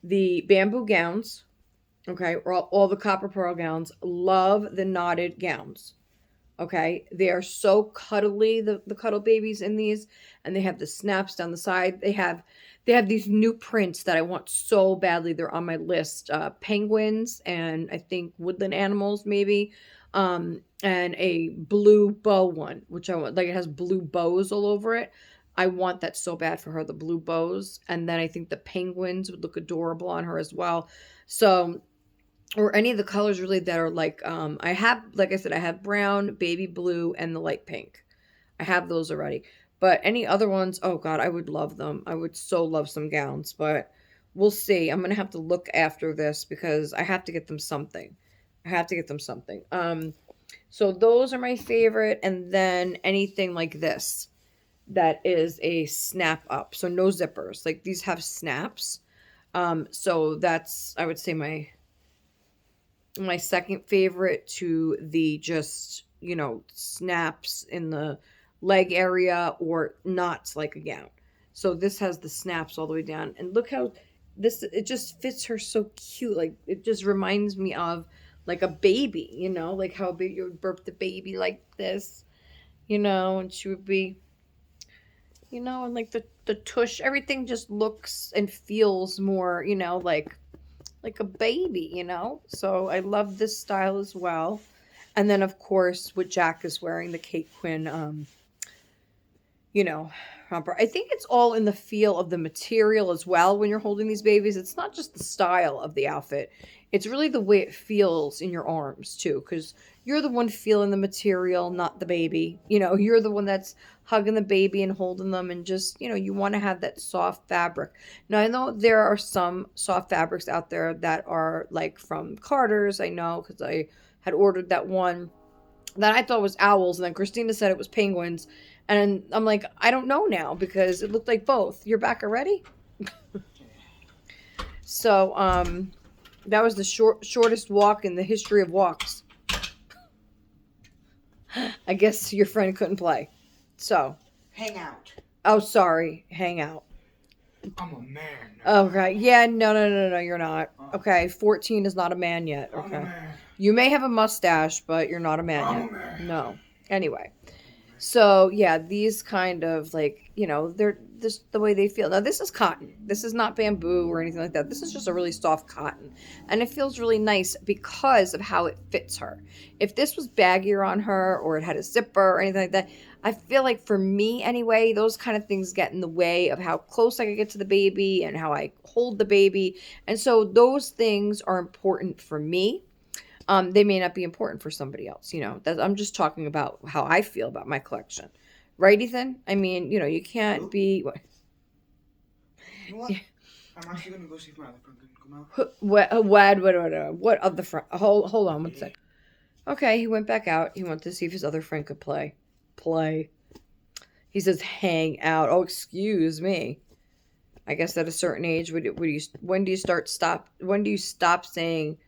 The bamboo gowns, okay, or all the copper pearl gowns. Love the knotted gowns, Okay, they are so cuddly, the cuddle babies in these, and they have the snaps down the side. They have these new prints that I want so badly. They're on my list. Penguins and I think woodland animals maybe. And a blue bow one, which I want, like it has blue bows all over it. I want that so bad for her, the blue bows. And then I think the penguins would look adorable on her as well. So, or any of the colors really that are like, I have, like I said, I have brown, baby blue, and the light pink. I have those already. But any other ones, oh God, I would love them. I would so love some gowns, but we'll see. I'm gonna have to look after this because I have to get them something. I have to get them something. So those are my favorite, and then anything like this that is a snap up. So no zippers. Like these have snaps. So that's, I would say, my second favorite to the just, snaps in the leg area or knots like a gown. So this has the snaps all the way down. And look how it just fits her so cute. Like it just reminds me of like a baby, like how you would burp the baby like this, and she would be, and like the tush, everything just looks and feels more, like a baby, So I love this style as well. And then of course what Jack is wearing, the Kate Quinn you know, romper. I think it's all in the feel of the material as well when you're holding these babies. It's not just the style of the outfit. It's really the way it feels in your arms too, because you're the one feeling the material, not the baby. You're the one that's hugging the baby and holding them, and just, you want to have that soft fabric. Now, I know there are some soft fabrics out there that are like from Carter's. I know because I had ordered that one that I thought was owls, and then Christina said it was penguins. And I'm like, I don't know now because it looked like both. You're back already? So, that was the shortest walk in the history of walks. I guess your friend couldn't play. So.
Hang out.
Oh, sorry. Hang out.
I'm a man.
Okay. Yeah, no, you're not. Okay, 14 is not a man yet. Okay.
I'm a man.
You may have a mustache, but you're not a man
I'm
yet.
a man.
No. Anyway. So yeah, these kind of like, they're just the way they feel. Now this is cotton. This is not bamboo or anything like that. This is just a really soft cotton. And it feels really nice because of how it fits her. If this was baggier on her or it had a zipper or anything like that, I feel like for me anyway, those kind of things get in the way of how close I can get to the baby and how I hold the baby. And so those things are important for me. They may not be important for somebody else, I'm just talking about how I feel about my collection. Right, Ethan? I mean, you can't be... What?
You know what? I'm actually going to go see if my other friend can come
What? What other friend? Hold on one sec. Okay, he went back out. He wanted to see if his other friend could play. He says hang out. Oh, excuse me. I guess at a certain age, when do you stop saying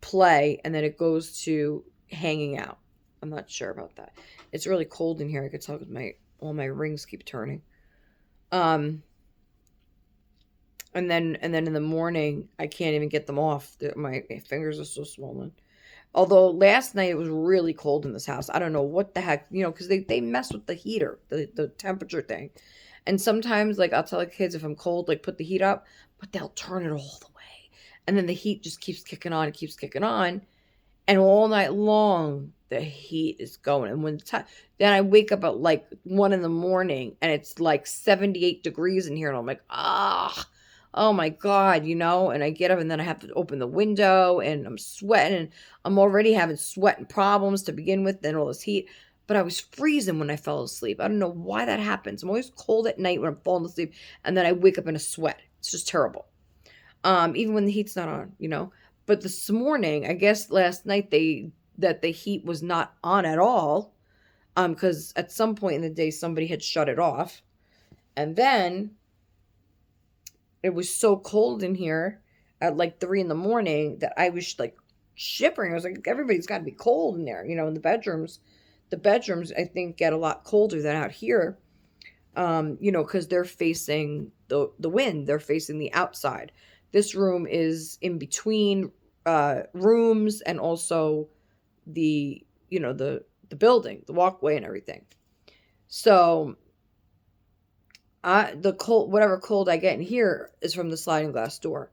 play and then it goes to hanging out? I'm not sure about that. It's really cold in here. I could tell because all my rings keep turning. And then in the morning I can't even get them off. My fingers are so swollen. Although last night it was really cold in this house. I don't know what the heck, because they mess with the heater, the temperature thing. And sometimes, like, I'll tell the kids if I'm cold, like, put the heat up, but they'll turn it all the way. And then the heat just keeps kicking on, it keeps kicking on. And all night long, the heat is going. And then I wake up at like 1 in the morning and it's like 78 degrees in here. And I'm like, oh my God, and I get up and then I have to open the window and I'm sweating and I'm already having sweating problems to begin with, then all this heat. But I was freezing when I fell asleep. I don't know why that happens. I'm always cold at night when I'm falling asleep and then I wake up in a sweat. It's just terrible. Even when the heat's not on. But this morning, I guess last night that the heat was not on at all. Because at some point in the day somebody had shut it off. And then it was so cold in here at like 3 in the morning that I was like shivering. I was like, everybody's got to be cold in there, in the bedrooms. The bedrooms, I think, get a lot colder than out here, because they're facing the wind. They're facing the outside. This room is in between rooms and also the the building, the walkway and everything. So the cold, whatever cold I get in here is from the sliding glass door.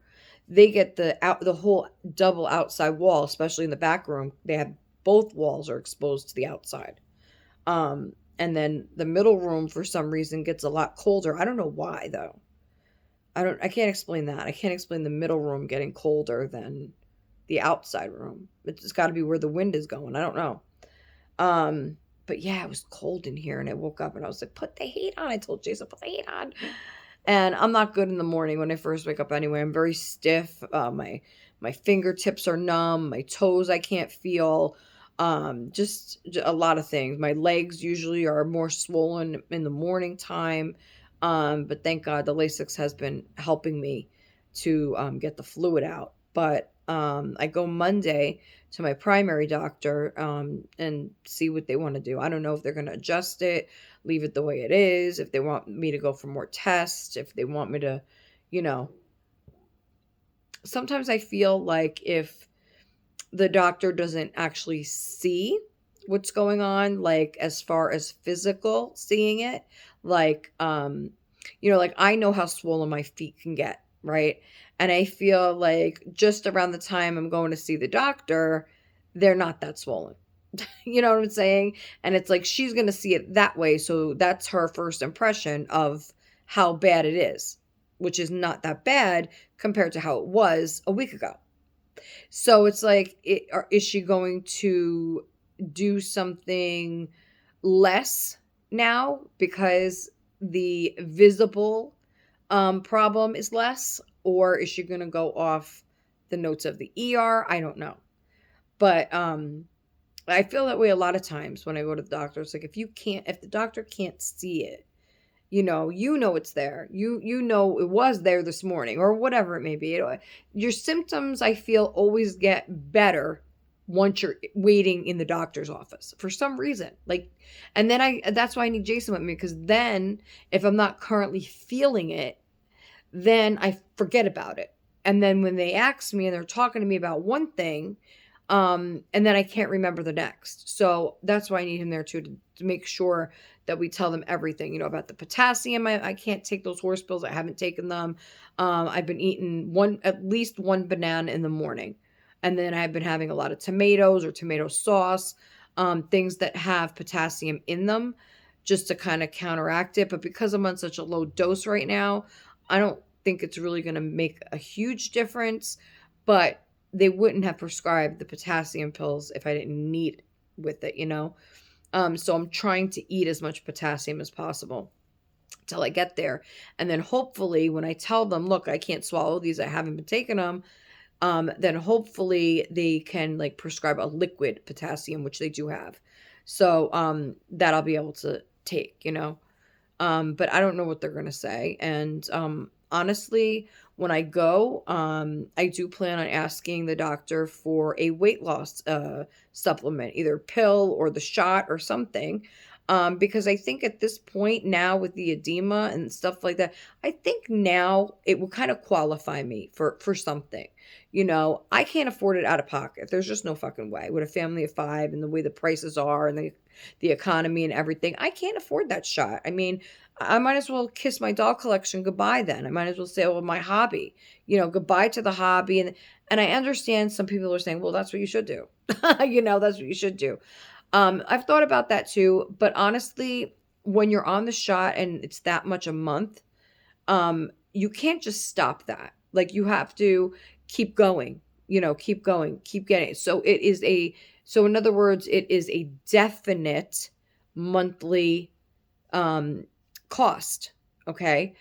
They get the whole double outside wall, especially in the back room. They have both walls are exposed to the outside. And then the middle room for some reason gets a lot colder. I don't know why though. I can't explain that. I can't explain the middle room getting colder than the outside room. It's got to be where the wind is going. I don't know. Um, but yeah, it was cold in here, and I woke up and I was like, "Put the heat on." I told Jason, "Put the heat on." And I'm not good in the morning when I first wake up anyway. I'm very stiff. My fingertips are numb. My toes I can't feel. Just a lot of things. My legs usually are more swollen in the morning time. But thank God the Lasix has been helping me to get the fluid out. But I go Monday to my primary doctor and see what they want to do. I don't know if they're going to adjust it, leave it the way it is, if they want me to go for more tests, if they want me to, you know, sometimes I feel like if the doctor doesn't actually see what's going on, like as far as physical seeing it, like like I know how swollen my feet can get, right? And I feel like just around the time I'm going to see the doctor, they're not that swollen. You know what I'm saying? And it's like she's going to see it that way, so that's her first impression of how bad it is, which is not that bad compared to how it was a week ago. So it's like, is she going to do something less now because the visible problem is less? Or is she going to go off the notes of the ER? I don't know. But I feel that way a lot of times when I go to the doctor. It's like if the doctor can't see it, you know it's there. You know it was there this morning or whatever it may be. Your symptoms, I feel, always get better once you're waiting in the doctor's office for some reason. Like, and then that's why I need Jason with me, because then if I'm not currently feeling it, then I forget about it. And then when they ask me and they're talking to me about one thing, and then I can't remember the next. So that's why I need him there too, to make sure that we tell them everything, about the potassium. I can't take those horse pills. I haven't taken them. I've been eating at least one banana in the morning. And then I've been having a lot of tomatoes or tomato sauce, things that have potassium in them just to kind of counteract it. But because I'm on such a low dose right now, I don't think it's really going to make a huge difference. But they wouldn't have prescribed the potassium pills if I didn't need with it, So I'm trying to eat as much potassium as possible till I get there. And then hopefully when I tell them, look, I can't swallow these, I haven't been taking them, then hopefully they can like prescribe a liquid potassium, which they do have. So that I'll be able to take, but I don't know what they're going to say. And honestly, when I go, I do plan on asking the doctor for a weight loss supplement, either pill or the shot or something. Because I think at this point now with the edema and stuff like that, I think now it will kind of qualify me for something. I can't afford it out of pocket. There's just no fucking way. With a family of 5 and the way the prices are and the economy and everything, I can't afford that shot. I mean, I might as well kiss my doll collection goodbye then. I might as well say, well, my hobby, goodbye to the hobby. And I understand some people are saying, well, that's what you should do. That's what you should do. I've thought about that too, but honestly, when you're on the shot and it's that much a month, you can't just stop that. Like you have to keep going, keep going, keep getting it. So in other words, it is a definite monthly cost. Okay.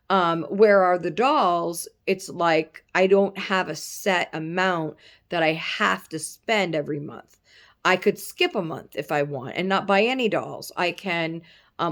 Where are the dolls? It's like I don't have a set amount that I have to spend every month. I could skip a month if I want and not buy any dolls. I can,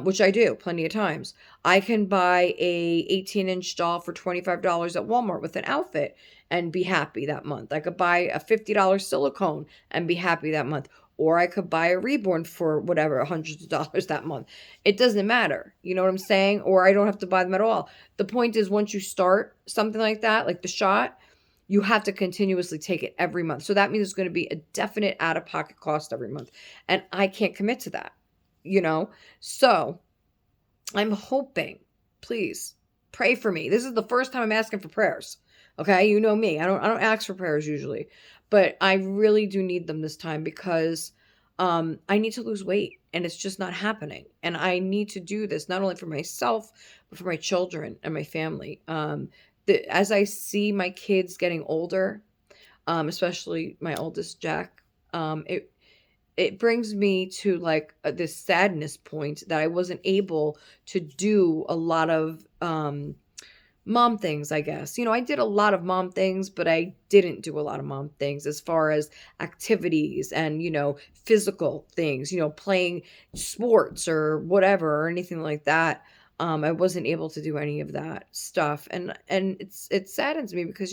which I do plenty of times. I can buy a 18-inch doll for $25 at Walmart with an outfit and be happy that month. I could buy a $50 silicone and be happy that month. Or I could buy a Reborn for whatever, hundreds of dollars that month. It doesn't matter. You know what I'm saying? Or I don't have to buy them at all. The point is, once you start something like that, like the shot, you have to continuously take it every month. So that means it's going to be a definite out of pocket cost every month. And I can't commit to that, you know? So I'm hoping, please pray for me. This is the first time I'm asking for prayers. Okay, you know me. I don't ask for prayers usually, but I really do need them this time because I need to lose weight and it's just not happening. And I need to do this not only for myself but for my children and my family. As I see my kids getting older, especially my oldest Jack, it brings me to like this sadness point that I wasn't able to do a lot of mom things, I guess. I did a lot of mom things, but I didn't do a lot of mom things as far as activities and, physical things, playing sports or whatever or anything like that. I wasn't able to do any of that stuff. And it saddens me because,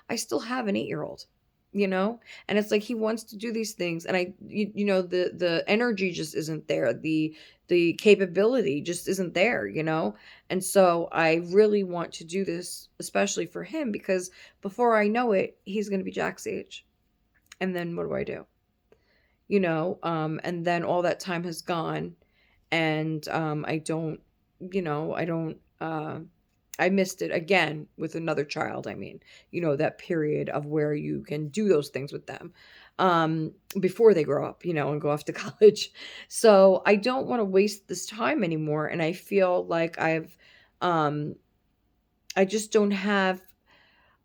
I still have an 8-year old, and it's like he wants to do these things and the energy just isn't there. The capability just isn't there, and so I really want to do this, especially for him, because before I know it, he's going to be Jack's age. And then what do I do? And then all that time has gone and I don't, I don't, I missed it again with another child. I mean, that period of where you can do those things with them before they grow up, and go off to college. So I don't want to waste this time anymore. And I feel like um, I just don't have,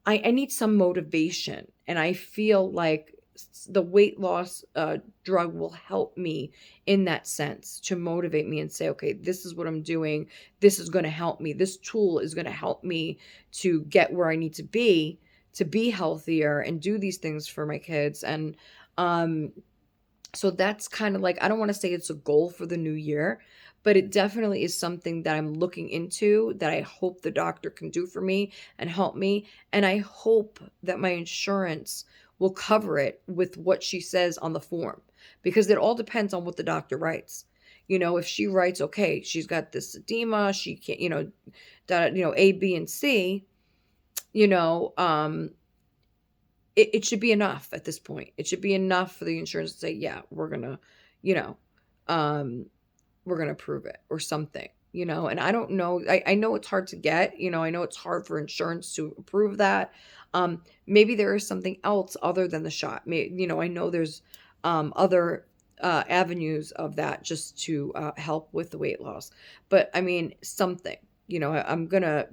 I need some motivation. And I feel like the weight loss drug will help me in that sense to motivate me and say, okay, this is what I'm doing. This is going to help me. This tool is going to help me to get where I need to be healthier and do these things for my kids. And so that's kind of like, I don't want to say it's a goal for the new year, but it definitely is something that I'm looking into that I hope the doctor can do for me and help me. And I hope that my insurance will cover it with what she says on the form, because it all depends on what the doctor writes. If she writes, okay, she's got this edema, she can't, A, B, and C, it should be enough at this point. It should be enough for the insurance to say, yeah, we're gonna, you know, um, we're gonna prove it or something, and I don't know. I know it's hard to get, I know it's hard for insurance to approve that. Maybe there is something else other than the shot. I know there's other avenues of that just to help with the weight loss. But I mean, something, I'm gonna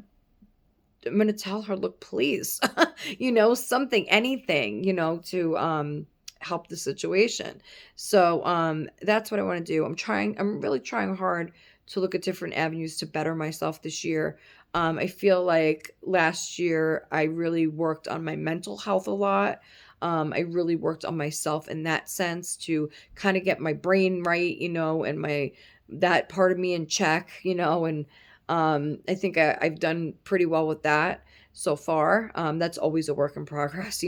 tell her, look, please, something, anything, to help the situation. So that's what I want to do. I'm really trying hard to look at different avenues to better myself this year. I feel like last year I really worked on my mental health a lot. I really worked on myself in that sense to kind of get my brain right, and that part of me in check, and I think I've done pretty well with that so far. That's always a work in progress,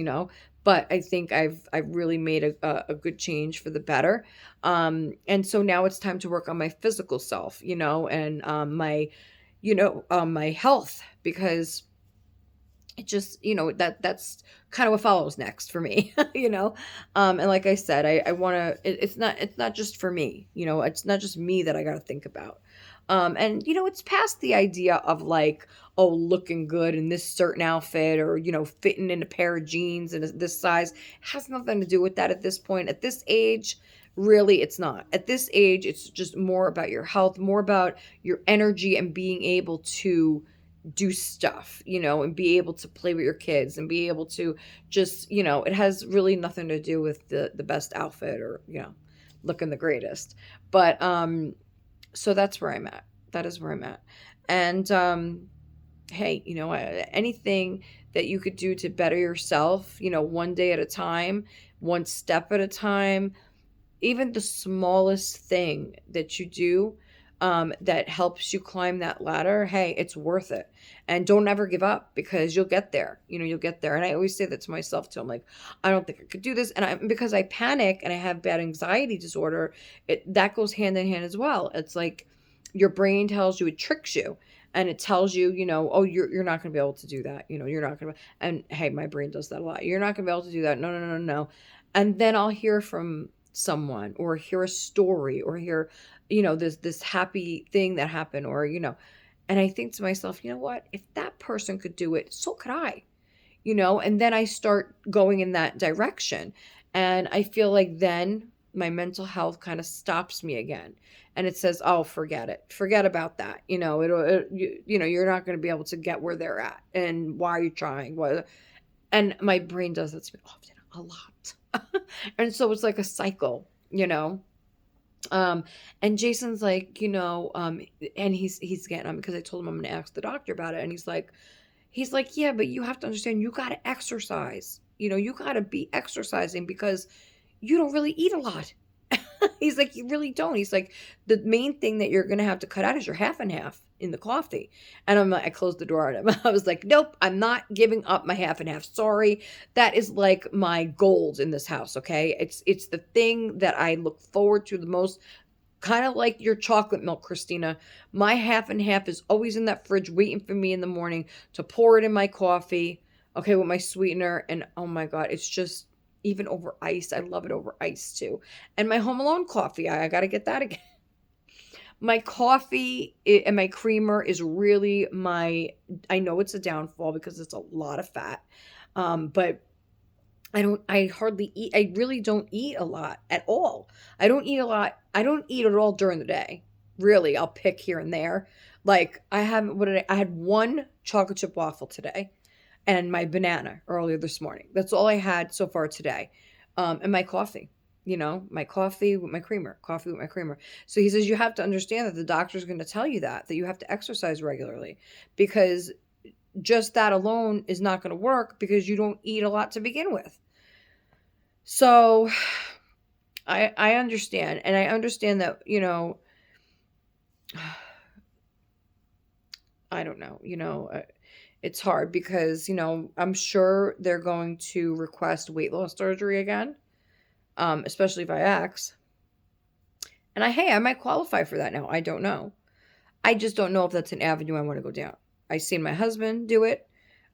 but I think I've really made a good change for the better. And so now it's time to work on my physical self, and my health, because it just, that's kind of what follows next for me, and like I said, I want to, it's not just for me, it's not just me that I got to think about. And it's past the idea of like, oh, looking good in this certain outfit, or fitting in a pair of jeans and this size. It has nothing to do with that at this point. At this age, really, it's not. At this age, it's just more about your health, more about your energy and being able to do stuff, and be able to play with your kids and be able to just, it has really nothing to do with the best outfit or, looking the greatest. But so that's where I'm at. That is where I'm at. And hey, anything that you could do to better yourself, one day at a time, one step at a time, even the smallest thing that you do that helps you climb that ladder, hey, it's worth it. And don't ever give up, because you'll get there. You'll get there. And I always say that to myself too. I'm like, I don't think I could do this. And because I panic and I have bad anxiety disorder, that goes hand in hand as well. It's like your brain tells you, it tricks you. and it tells you, oh, you're not going to be able to do that. You're not going to. And hey, my brain does that a lot. You're not going to be able to do that. No, no, no, no, no. And then I'll hear from someone, or hear a story, or hear, this happy thing that happened, or and I think to myself, you know what? If that person could do it, so could I. And then I start going in that direction. And I feel like then my mental health kind of stops me again. And it says, "Oh, forget it. Forget about that. You're not going to be able to get where they're at. And why are you trying? What?" And my brain does that to me often, a lot. And so it's like a cycle, um, and Jason's like, and he's getting on because I told him I'm gonna ask the doctor about it, and he's like, yeah, but you have to understand, you gotta exercise. You gotta be exercising because you don't really eat a lot. He's like, you really don't. He's like, the main thing that you're gonna have to cut out is your half and half in the coffee. And I closed the door on him. I was like, nope, I'm not giving up my half and half. Sorry. That is like my goals in this house. Okay. It's the thing that I look forward to the most. Kind of like your chocolate milk, Christina. My half and half is always in that fridge waiting for me in the morning to pour it in my coffee, okay, with my sweetener. And oh my God, it's just even over ice. I love it over ice too. And my Home Alone coffee, I got to get that again. My coffee and my creamer is really I know it's a downfall because it's a lot of fat. But I hardly eat. I really don't eat a lot at all. I don't eat a lot. I don't eat at all during the day. Really, I'll pick here and there. Like I haven't, what did I had one chocolate chip waffle today and my banana earlier this morning. That's all I had so far today. And my coffee, my coffee with my creamer, coffee with my creamer. So he says, you have to understand that the doctor's going to tell you that you have to exercise regularly, because just that alone is not going to work because you don't eat a lot to begin with. So I understand, and I understand that, I don't know, it's hard because, I'm sure they're going to request weight loss surgery again, especially if I ask. And hey, I might qualify for that now. I don't know. I just don't know if that's an avenue I want to go down. I seen my husband do it,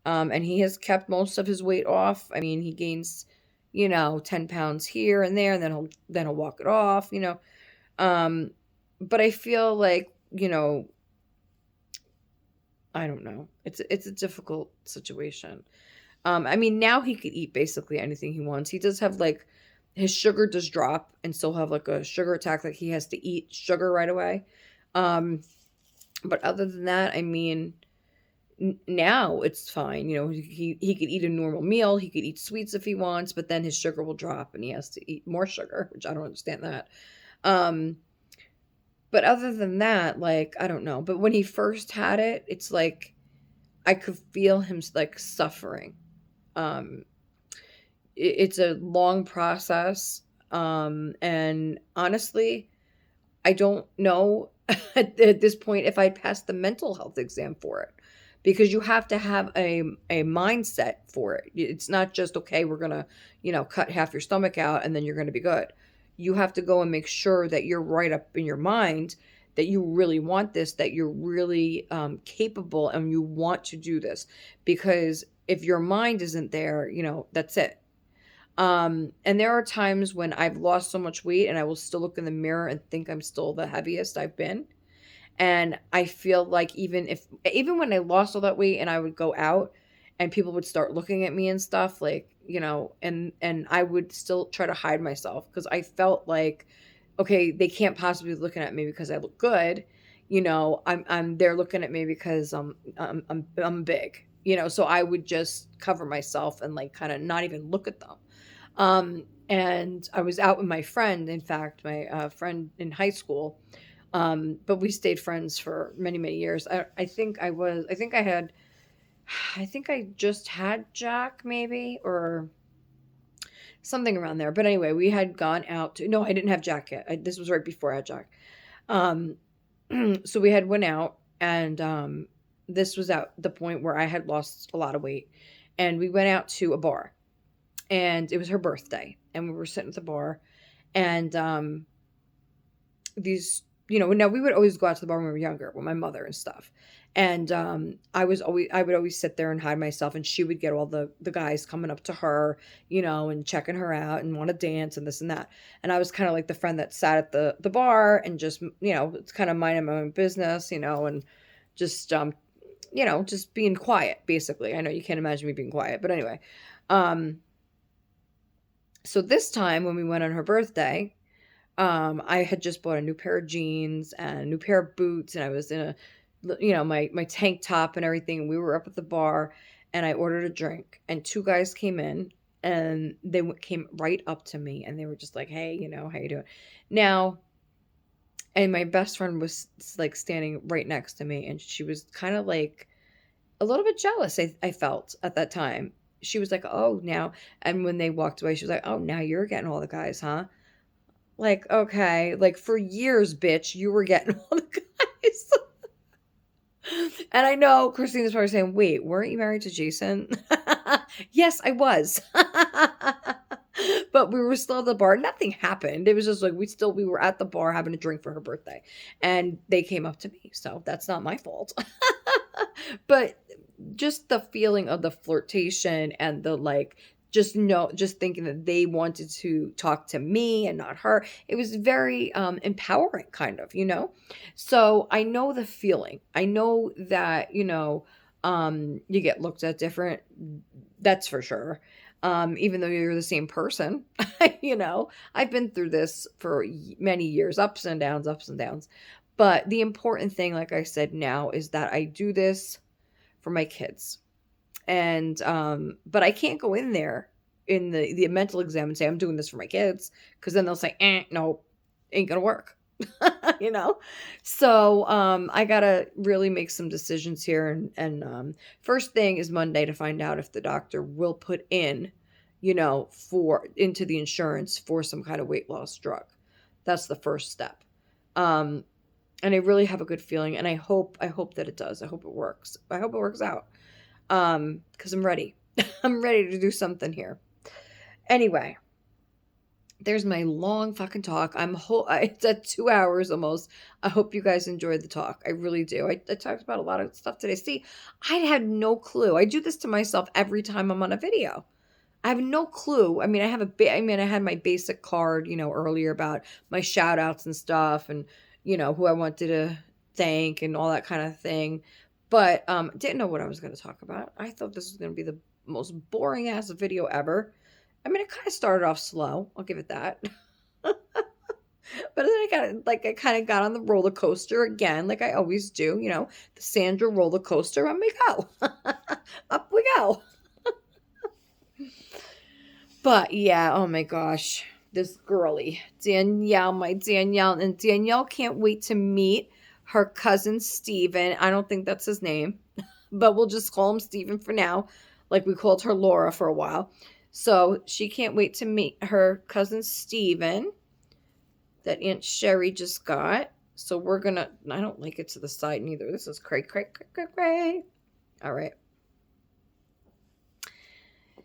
and he has kept most of his weight off. I mean, he gains, 10 pounds here and there, and then he'll walk it off, Um, but I feel like, I don't know. It's a difficult situation. I mean, now he could eat basically anything he wants. He does have like his sugar does drop and still have like a sugar attack, like he has to eat sugar right away. Um, but other than that, I mean, now it's fine. He could eat a normal meal. He could eat sweets if he wants, but then his sugar will drop and he has to eat more sugar, which I don't understand that. Um, but other than that, like, I don't know. But when he first had it, it's like I could feel him like suffering. Um, it's a long process. And honestly, I don't know at this point if I'd pass the mental health exam for it, because you have to have a mindset for it. It's not just, okay, we're going to, cut half your stomach out and then you're going to be good. You have to go and make sure that you're right up in your mind, that you really want this, that you're really capable and you want to do this. Because if your mind isn't there, that's it. And there are times when I've lost so much weight and I will still look in the mirror and think I'm still the heaviest I've been. And I feel like even when I lost all that weight and I would go out and people would start looking at me and stuff, like, and I would still try to hide myself because I felt like, okay, they can't possibly be looking at me because I look good. They're looking at me because I'm big, so I would just cover myself and like kind of not even look at them. And I was out with my friend, in fact, my friend in high school. But we stayed friends for many, many years. I think I just had Jack maybe, or something around there. But anyway, we had gone out to, no, I didn't have Jack yet. This was right before I had Jack. Um, so we had went out, and this was at the point where I had lost a lot of weight, and we went out to a bar, and it was her birthday, and we were sitting at the bar, and these, now we would always go out to the bar when we were younger with my mother and stuff. And I would always sit there and hide myself, and she would get all the guys coming up to her, and checking her out and want to dance and this and that. And I was kind of like the friend that sat at the bar and just, it's kind of minding my own business, and just just being quiet, basically. I know you can't imagine me being quiet, but anyway. Um, so this time when we went on her birthday, I had just bought a new pair of jeans and a new pair of boots, and I was in my tank top and everything. We were up at the bar, and I ordered a drink, and two guys came in, and they came right up to me, and they were just like, "Hey, how you doing?" Now, and my best friend was like standing right next to me, and she was kind of like a little bit jealous. I felt at that time. She was like, "Oh, now," and when they walked away, she was like, "Oh, now you're getting all the guys, huh?" Like, okay, like for years, bitch, you were getting all the guys. And I know Christina's probably saying, wait, weren't you married to Jason? Yes, I was. But we were still at the bar. Nothing happened. It was just like we were at the bar having a drink for her birthday. And they came up to me. So that's not my fault. But just the feeling of the flirtation and the like, just thinking that they wanted to talk to me and not her. It was very empowering, kind of, So I know the feeling. I know that, you get looked at different. That's for sure. Even though you're the same person, I've been through this for many years, ups and downs, ups and downs. But the important thing, like I said now, is that I do this for my kids. And but I can't go in there in the mental exam and say I'm doing this for my kids, because then they'll say, no, ain't gonna work. you know so I gotta really make some decisions here, and first thing is Monday to find out if the doctor will put in, for into the insurance for some kind of weight loss drug. That's the first step. um and I really have a good feeling, and I hope that it does. I hope it works. I hope it works out. Because I'm ready. I'm ready to do something here. Anyway, there's my long fucking talk. It's at 2 hours almost. I hope you guys enjoyed the talk. I really do. I talked about a lot of stuff today. See, I had no clue. I do this to myself every time I'm on a video. I have no clue. I mean, I had my basic card, earlier about my shout outs and stuff, and, who I wanted to thank and all that kind of thing. But didn't know what I was going to talk about. I thought this was going to be the most boring ass video ever. I mean, it kind of started off slow. I'll give it that. But then I kind of got on the roller coaster again, like I always do, the Sandra roller coaster, and we go. Up we go. But yeah, oh my gosh, this girly, Danielle, my Danielle, and Danielle can't wait to meet her cousin Steven. I don't think that's his name, but we'll just call him Steven for now, like we called her Laura for a while. So she can't wait to meet her cousin Steven that Aunt Sherry just got. So we're gonna, I don't like it to the side neither. This is cray, cray, cray, cray, cray. All right.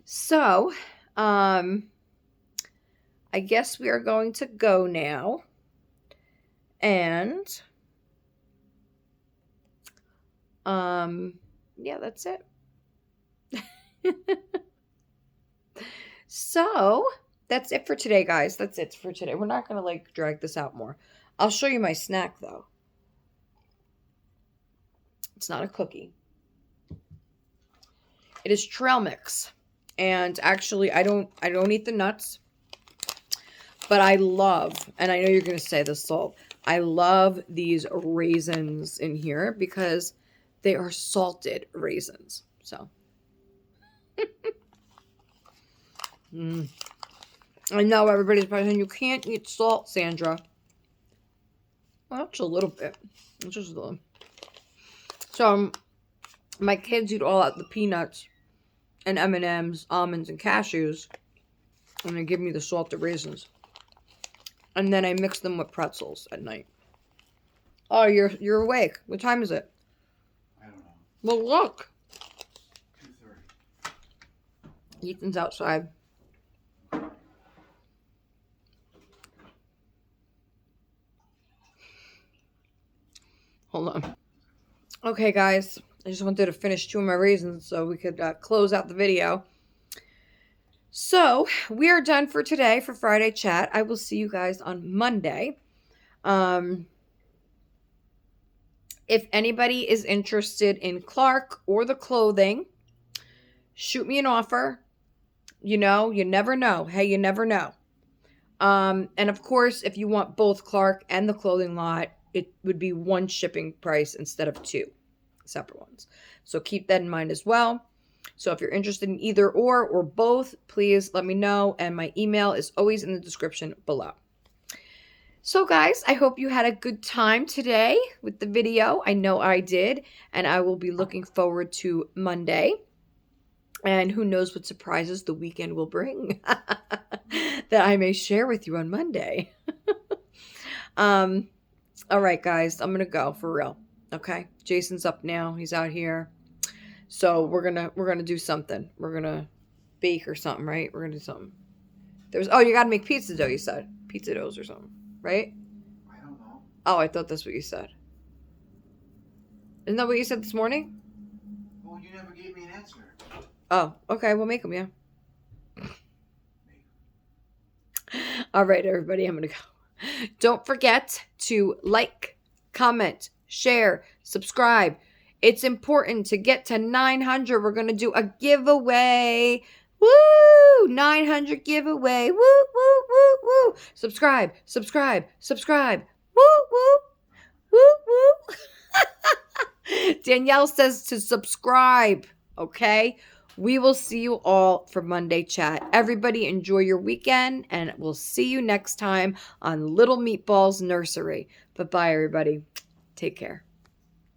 So, I guess we are going to go now. And yeah, that's it. So, that's it for today, guys. That's it for today. We're not going to drag this out more. I'll show you my snack though. It's not a cookie. It is trail mix. And actually, I don't eat the nuts. But I love, and I know you're going to say the salt, I love these raisins in here because they are salted raisins. So, I know everybody's probably saying, you can't eat salt, Sandra. Well, that's a little bit. It's just a little. So, my kids eat all out the peanuts and M&Ms, almonds, and cashews, and they give me the salted raisins. And then I mix them with pretzels at night. Oh, you're awake. What time is it?
I don't know.
Well, look.
2:30.
Ethan's outside. Hold on. Okay, guys, I just wanted to finish 2 of my raisins so we could close out the video. So we are done for today for Friday chat. I will see you guys on Monday. If anybody is interested in Clark or the clothing, shoot me an offer. You know, you never know. Hey, you never know. And of course, if you want both Clark and the clothing lot, it would be one shipping price instead of 2 separate ones. So keep that in mind as well. So if you're interested in either or both, please let me know. And my email is always in the description below. So guys, I hope you had a good time today with the video. I know I did. And I will be looking forward to Monday. And who knows what surprises the weekend will bring that I may share with you on Monday. All right, guys, I'm going to go for real. Okay. Jason's up now. He's out here. So we're going to do something. We're going to bake or something, right? We're going to do something. You got to make pizza dough, you said. Pizza doughs or something, right?
I don't know.
Oh, I thought that's what you said. Isn't that what you said this morning?
Well, you never gave me an answer.
Oh, okay. We'll make them, yeah. All right, everybody, I'm going to go. Don't forget to like, comment, share, subscribe. It's important to get to 900. We're going to do a giveaway. Woo! 900 giveaway. Woo, woo, woo, woo. Subscribe, subscribe, subscribe. Woo, woo, woo, woo. Danielle says to subscribe, okay? We will see you all for Monday chat. Everybody enjoy your weekend, and we'll see you next time on Little Meatballs Nursery. Bye-bye, everybody. Take care.